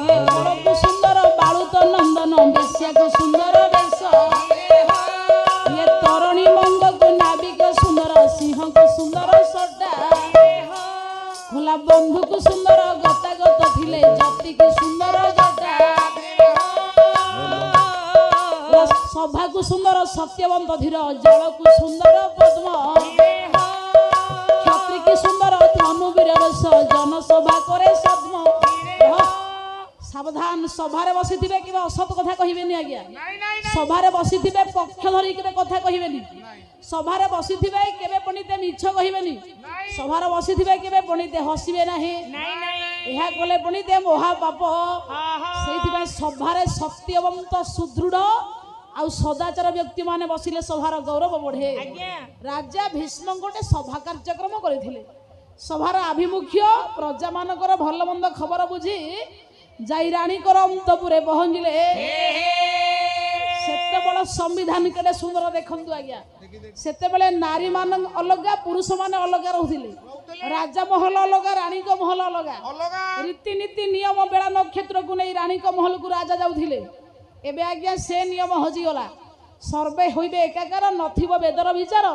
ଇଏ ବଳକୁ ସୁନ୍ଦର ବାଳୁତ ନନ୍ଦନ, ବେଶ୍ୟାକୁ ସୁନ୍ଦର ବେଶ। ଇଏ ତରଣୀ ମଙ୍ଗକୁ ନାବିକ ସୁନ୍ଦର, ସିଂହକୁ ସୁନ୍ଦର ସଟା। ଖୋଲା ବନ୍ଧୁକୁ ସୁନ୍ଦର ଗତାଗତ ଥିଲେ, ସତ୍ୟବନ୍ତ ଧୀର ଜଳକୁ ସୁନ୍ଦର ପଦ୍ମ କ୍ଷତ୍ରି କି ସୁନ୍ଦର ଧନୁ ବୀରବଶ ଜନସଭା करे ସଦ୍ମ। ସାବଧାନ, ସଭାରେ ବସିଥିବେ କେବେ ଅସତ କଥା କହିବେନି ଆଜ୍ଞା। ସଭାରେ ବସିଥିବେ ପକ୍ଷ ଧରି କେବେ କଥା କହିବେନି। ସଭାରେ ବସିଥିବେ କେବେ ପଣ୍ଡିତେ ମିଛ କହିବେନି। ସଭାରେ ବସିଥିବେ କେବେ ପଣ୍ଡିତେ ହସିବେ ନାହିଁ। ଏହା କଲେ ପଣ୍ଡିତେ ମହାପାପ। ସେଇଥିପାଇଁ ସଭାରେ ସତ୍ୟବନ୍ତ ସୁଦୃଢ଼ ଆଉ ସଦାଚାର ବ୍ୟକ୍ତି ମାନେ ବସିଲେ ସଭାର ଗୌରବ ବଢେ। ରାଜା ଭୀଷ୍ମ ଗୋଟେ ସଭା କାର୍ଯ୍ୟକ୍ରମ କରିଥିଲେ। ସଭାର ଆଭିମୁଖ୍ୟ ପ୍ରଜାମାନଙ୍କର ଭଲ ମନ୍ଦ ଖବର ବୁଝି ଯାଇ ରାଣୀଙ୍କର ଅନ୍ତପୁରେ ପହଞ୍ଚିଲେ। ସେତେବେଳେ ସମ୍ବିଧାନ କେତେ ସୁନ୍ଦର ଦେଖନ୍ତୁ ଆଜ୍ଞା। ସେତେବେଳେ ନାରୀ ମାନ ଅଲଗା, ପୁରୁଷ ମାନେ ଅଲଗା ରହୁଥିଲେ। ରାଜା ମହଲ ଅଲଗା, ରାଣୀଙ୍କ ମହଲ ଅଲଗା। ରୀତିନୀତି ନିୟମ ବେଳା ନକ୍ଷତ୍ରକୁ ନେଇ ରାଣୀଙ୍କ ମହଲକୁ ରାଜା ଯାଉଥିଲେ। ଏବେ ଆଜ୍ଞା ସେ ନିୟମ ହଜିଗଲା। ସର୍ବେ ହୋଇବେ ଏକାକାର, ନଥିବ ବେଦର ବିଚାର।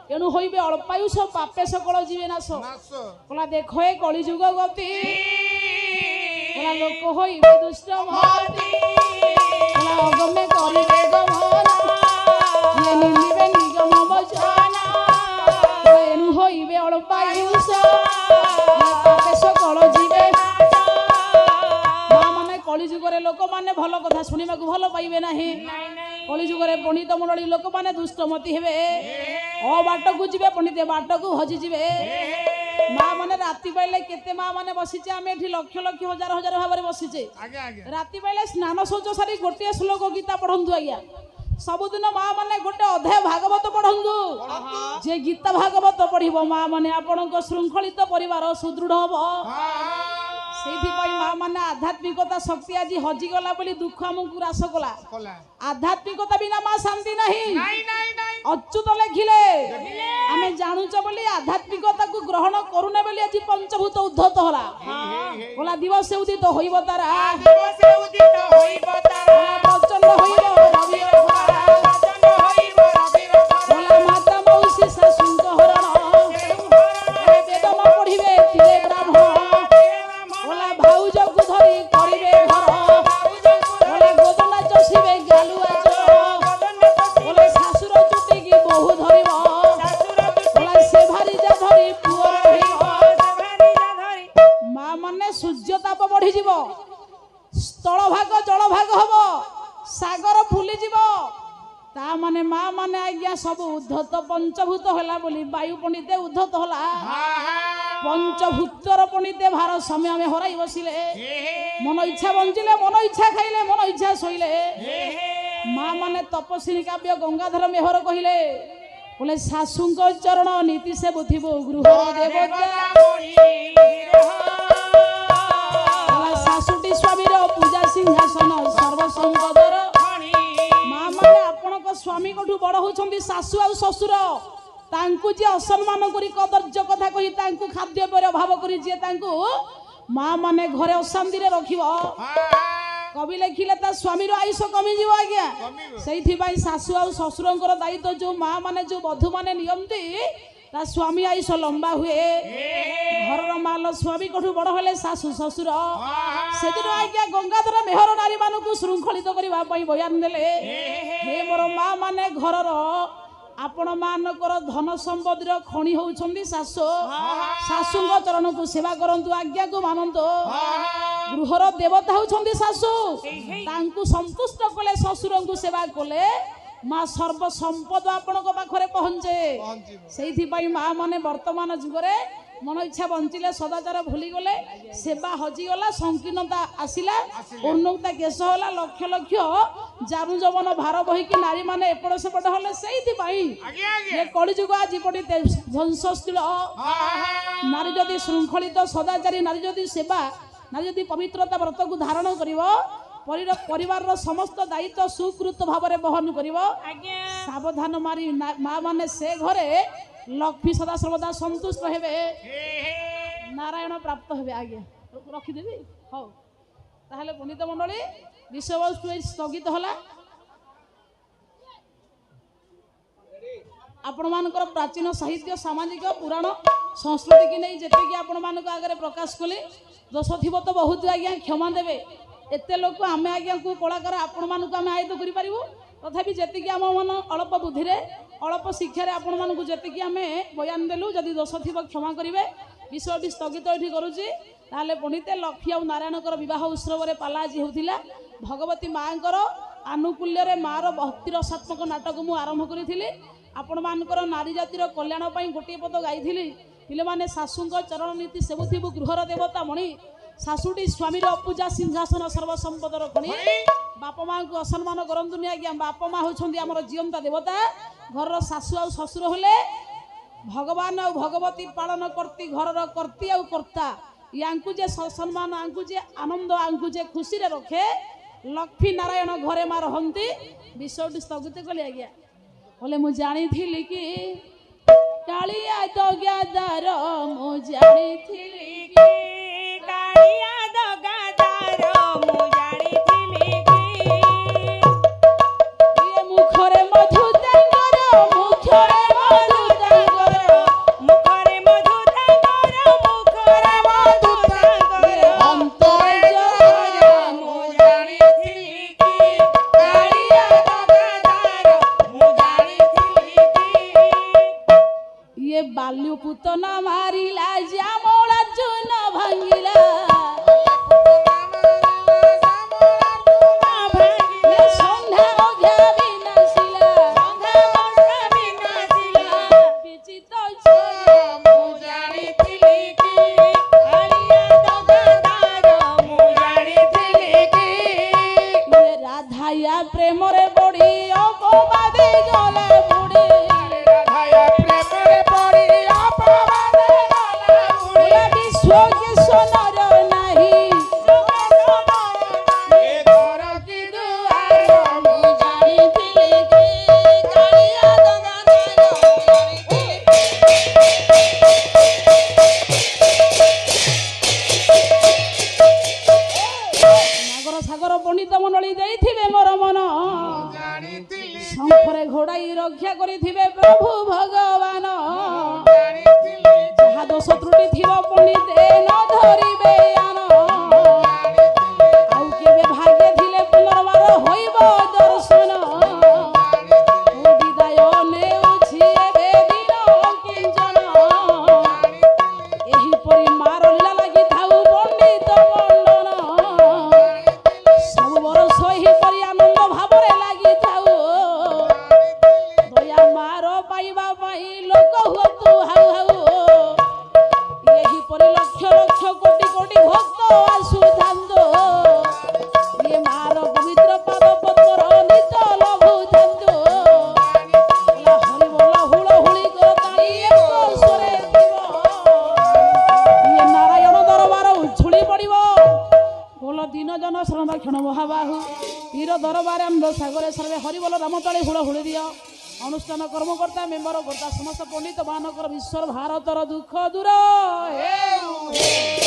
ଏଣୁ ହୋଇବେ ଅଳ୍ପାୟୁଷ, ପାପେ ସକଳ ଯିବେ ନାଶ। କଲା ଦେଖ ଏ କଳିଯୁଗ ଗତି, କଲା ଲୋକ ହୋଇବେ ଦୁଷ୍ଟ ମତି, କଲା ଅଗମେ କରିବେ ଗମନ, କିଏ ନିନ୍ଦିବେ ନିଗମ ବଚନ। ଏଣୁ ହୋଇବେ ଅଳ୍ପାୟୁଷ, ପାପେ ସକଳ ଯିବେ। କଳିଯୁଗରେ ଲୋକମାନେ ଭଲ କଥା ଶୁଣିବାକୁ ଭଲ ପାଇବେ ନାହିଁ। କଳିଯୁଗରେ ପଣ୍ଡିତ ମଣ୍ଡଳୀ ଲୋକମାନେ ଦୁଷ୍ଟମତି ହେବେ। ବାଟକୁ ଯିବେ, ପଣ୍ଡିତ ବାଟକୁ ହଜିଯିବେ। ମା ମାନେ ରାତି ପାଇଲେ କେତେ ମା ମାନେ ବସିଛେ, ଆମେ ଏଠି ଲକ୍ଷ ଲକ୍ଷ ହଜାର ହଜାର ଭାବରେ ବସିଛେ। ରାତି ପାଇଲେ ସ୍ନାନ ଶୌଚ ସାରି ଗୋଟିଏ ଶ୍ଲୋକ ଗୀତା ପଢନ୍ତୁ ଆଜ୍ଞା। ସବୁଦିନ ମା ମାନେ ଗୋଟେ ଅଧ୍ୟାୟ ଭାଗବତ ପଢନ୍ତୁ। ଯେ ଗୀତା ଭାଗବତ ପଢିବ ମା ମାନେ ଆପଣଙ୍କ ଶୃଙ୍ଖଳିତ ପରିବାର ସୁଦୃଢ ହବ। ସେଇଥିପାଇଁ ମା ମାନେ ଆଧ୍ୟାତ୍ମିକତା ଶକ୍ତି ଆଜି ହଜିଗଲା ବୋଲି ଦୁଃଖ ଆମକୁ ଗ୍ରାସ କଲା। ଆଧ୍ୟାତ୍ମିକତା ବିନା ମା ଶାନ୍ତି ନାହିଁ। ଅଚ୍ୟୁତ ଲେଖିଲେ ଆମେ ଜାଣୁଛ ବୋଲି ଆଧ୍ୟାତ୍ମିକତାକୁ ଗ୍ରହଣ କରୁନେ ବୋଲି ଆଜି ପଞ୍ଚଭୂତ ଉଦ୍ଧତ ହେଲା। କଲା ଦିବସେ ଉଦିତ ହୋଇବ ତାରା, ପ୍ରଚଣ୍ଡ ହୋଇବ ରବିର ଖରା। କଲା ମାତା ମୌସୀ ଶାଶୁଙ୍କ ହରଣ, ବେଦ ନ ପଢିବେ ଥିଲେ ବ୍ରାହ୍ମଣ। ଭାଉଜକୁ ଧରି କରିବେ ଘର, ଗୋଦନା ଚଷିବେ ଗାଲୁଆ ଚୋର। ଶାଶୁର ଚୁଟିକି ବୋହୁ ଧରିବ, ସେ ଭାରିଜା ଧରି ପୁଅ ରହିବ। ମା ମାନେ ସୂର୍ଯ୍ୟ ତାପ ବଢିଯିବ, ସ୍ଥଳ ଭାଗ ଜଳ ଭାଗ ହବ, ସାଗର ଫୁଲିଯିବ। ତା ମାନେ ମା ମାନେ ଆଜ୍ଞା ସବୁ ଉଦ୍ଧତ। ପଞ୍ଚଭୂତ ହେଲା ବୋଲି ବାୟୁ ପଣ୍ଡିତେ ଉଦ୍ଧତ ହେଲା। ପଞ୍ଚଭୂତର ପଣ୍ଡିତେ ଭାର ସମୟ ଆମେ ହରାଇ ବସିଲେ। ମନ ଇଚ୍ଛା ବଞ୍ଚିଲେ, ମନ ଇଚ୍ଛା ଖାଇଲେ, ମନ ଇଚ୍ଛା ଶୋଇଲେ। ମା ମାନେ ତପସ୍ୱିନୀ କାବ୍ୟ ଗଙ୍ଗାଧର ମେହର କହିଲେ, ବୋଲେ ଶାଶୁଙ୍କ ଚରଣ ନୀତି ସେ ବୁଥିବ ଗୃହର ଦେବତା। ଶାଶୁଟି ସ୍ୱାମୀର ପୂଜା ସିଂହାସନ ସର୍ବସମ୍ପଦର। ମା ମାନେ ଆପଣଙ୍କ ସ୍ୱାମୀଙ୍କଠୁ ବଡ ହଉଛନ୍ତି ଶାଶୁ ଆଉ ଶ୍ୱଶୁର। ତାଙ୍କୁ ଯିଏ ଅସମ୍ମାନ କରି କଦର୍ଯ୍ୟ କଥା କହି ତାଙ୍କୁ ଖାଦ୍ୟପେୟର ଅଭାବ କରି ଯିଏ ତାଙ୍କୁ ମା ମାନେ ଘରେ ଅଶାନ୍ତିରେ ରଖିବ। କବି ଲେଖିଲେ ତା ସ୍ୱାମୀର ଆୟୁଷ କମିଯିବ ଆଜ୍ଞା। ସେଇଥିପାଇଁ ଶାଶୁ ଆଉ ଶ୍ୱଶୁରଙ୍କର ଦାୟିତ୍ୱ ଯୋଉ ମା ମାନେ ଯୋଉ ବଧୂ ମାନେ ନିଅନ୍ତି, ତା ସ୍ୱାମୀ ଆୟୁଷ ଲମ୍ବା ହୁଏ। ଘରର ମାଲ ସ୍ୱାମୀଙ୍କଠୁ ବଡ ହେଲେ ଶାଶୁ ଶ୍ୱଶୁର। ସେଦିନ ଆଜ୍ଞା ଗଙ୍ଗାଧର ମେହର ନାରୀ ମାନଙ୍କୁ ଶୃଙ୍ଖଳିତ କରିବା ପାଇଁ ବୟାନ ଦେଲେ। ହେ ମୋର ମା ମାନେ ଘରର ଆପଣ ମାନଙ୍କର ଧନ ସମ୍ପତ୍ତିର ଖଣି ହଉଛନ୍ତି ଶାଶୁ। ଶାଶୁଙ୍କ ଚରଣକୁ ସେବା କରନ୍ତୁ, ଆଜ୍ଞାକୁ ମାନନ୍ତୁ। ଗୃହର ଦେବତା ହଉଛନ୍ତି ଶାଶୁ। ତାଙ୍କୁ ସନ୍ତୁଷ୍ଟ କଲେ, ଶ୍ୱଶୁରଙ୍କୁ ସେବା କଲେ, ମା ସର୍ବ ସମ୍ପଦ ଆପଣଙ୍କ ପାଖରେ ପହଞ୍ଚେ। ସେଇଥିପାଇଁ ମା ମାନେ ବର୍ତ୍ତମାନ ଯୁଗରେ ମନ ଇଚ୍ଛା ବଞ୍ଚିଲେ, ସଦାଚାର ଭୁଲିଗଲେ, ସେବା ହଜିଗଲା, ସଂକୀର୍ଣ୍ଣତା ଆସିଲା, ଉନ୍ନୁକ୍ତା କେଶ ହେଲା, ଲକ୍ଷ ଲକ୍ଷ ଜାନୁ ଯବନ ଭାର ବହିକି ନାରୀ ମାନେ ଏପଟ ସେପଟ ହେଲେ। ସେଇଥିପାଇଁ କଳିଯୁଗ ଆଜି ପଡିତେ ଧ୍ୱଂସଶୀଳ। ନାରୀ ଯଦି ଶୃଙ୍ଖଳିତ ସଦାଚାରୀ, ନାରୀ ଯଦି ସେବା, ନାରୀ ଯଦି ପବିତ୍ରତା ବ୍ରତକୁ ଧାରଣ କରିବ, ପରିବାରର ସମସ୍ତ ଦାୟିତ୍ୱ ସୁକୃତ ଭାବରେ ବହନ କରିବ। ସାବଧାନ ମାରି ମା ମାନେ ସେ ଘରେ ଲକ୍ଷ୍ମୀ ସଦା ସର୍ବଦା ସନ୍ତୁଷ୍ଟ ହେବେ, ନାରାୟଣ ପ୍ରାପ୍ତ ହେବେ। ଆଜ୍ଞା ରଖିଦେବି। ହଉ ତାହେଲେ ପଣ୍ଡିତ ମଣ୍ଡଳୀ ବିଷୟବସ୍ତୁ ସ୍ଥଗିତ ହେଲା। ଆପଣମାନଙ୍କର ପ୍ରାଚୀନ ସାହିତ୍ୟ, ସାମାଜିକ, ପୁରାଣ, ସଂସ୍କୃତିକି ନେଇ ଯେତିକି ଆପଣମାନଙ୍କ ଆଗରେ ପ୍ରକାଶ କଲି, ଦୋଷ ଥିବ ତ ବହୁତ ଆଜ୍ଞା କ୍ଷମା ଦେବେ। एते लोक आमे आज्ञा को कलाकार आपण मानक आमे आयत करि परिबो तथापि जेतिकी आम मन अल्प बुद्धि रे अल्प शिक्षा रे आपण मानक जेतिकी आमे बयान देलु जदि दोष थिबो क्षमा करिवे विषय भी स्थगित एठी करूची ताले पंडिते लक्ष्मी और नारायणकर विवाह उत्सव रे पाला जी होतिला भगवती मांकर आनुकूल्य रे मार भक्ति रसात्मक नाटक मु आरंभ करिथिली आपण मानकर नारी जातिर कल्याण पई गोटे पद गाइथिली पिले माने सासुंक चरण नीति सेबुथिबु गृहर देवता मणि सासुटी स्वामी अपूजा सिंहासन सर्वसंपदर खणी बापा माँ को असम्मान करतुनि आज्ञा बापा माँ होछंदी हमर जीवंता देवता घर सासु आ ससुर होले भगवान और भगवती पालन करती घर करती और कर्ता यांकु जे सम्मान आंकु जे आनंद आंकु जे खुशी रे रखे लक्ष्मी नारायण घरे मार हंती विषयटी स्थगित कले आज्ञा बोले मु जानी थिली कि कालिया दगादार मु जानी थिली कि कालिया दगादार मु जानिथिली कि ये मुखरे मधु तांगर मुखरे मधु तांगर मुखरे मधु तांगर मुखरे मधु तांगर अंतरे जगर मु जानिथिली कि कालिया दगादार मु जानिथिली कि ये बाल्य पुतना मारिला जामोला चून भांगिला ये सन्ध्या ओघ्या विनाशिला विचित मु जानिथिली कि कालिया दगादार मु जानिथिली कि ये राधाया प्रेम रे बड़ी अपवादे गले बुड़ी राधाया प्रेम रे पड़ी अपवाद गला बुड़ी बोला विश्व के सोनर नहीं ए घर की दुआर मु जानिथिली कि कालिया दगादार मु जानिथिली नागर सागर पंडित मंडली देइथिबे मोर मन जानिथिली शंखरे घोड़ाई रक्षा करिथिबे प्रभु भगवान जानिथिली जहा दोष त्रुटि थिब पंडिते न धरिबे आन आउ केबे भाग्य थिले पुनर्बार होइब दर्शन ओ विदाय नेउछि एबे दिन किंचन एही परि मार लीला लागि थाउ पंडित मंडन सब बरस एही परि आनंद भावरे लागि थाउ दया मार पाइबा पाई लोक हुअतु हाउ हाउ यही परि लक्ष लक्ष कोटि कोटि भक्त आसुथान्तो ये मार पवित्र पाद पत्र नित लभुथान्तो हरि बोल हुळ हुଳି करताई एक स्वरे दिव ये नारायण दरबार उछुଳି पड़िब बोल दिन जन शरण क्षण महाबाहु वीर दरबार आनंद सागरे सर्वे हरि बोल रामतळे हुळ हुଳି दियो अनुष्ठान कर्मकर्ता मेम्बर कर्ता समस्त पंडित मानकर विश्वर भारतर दुख दूर हे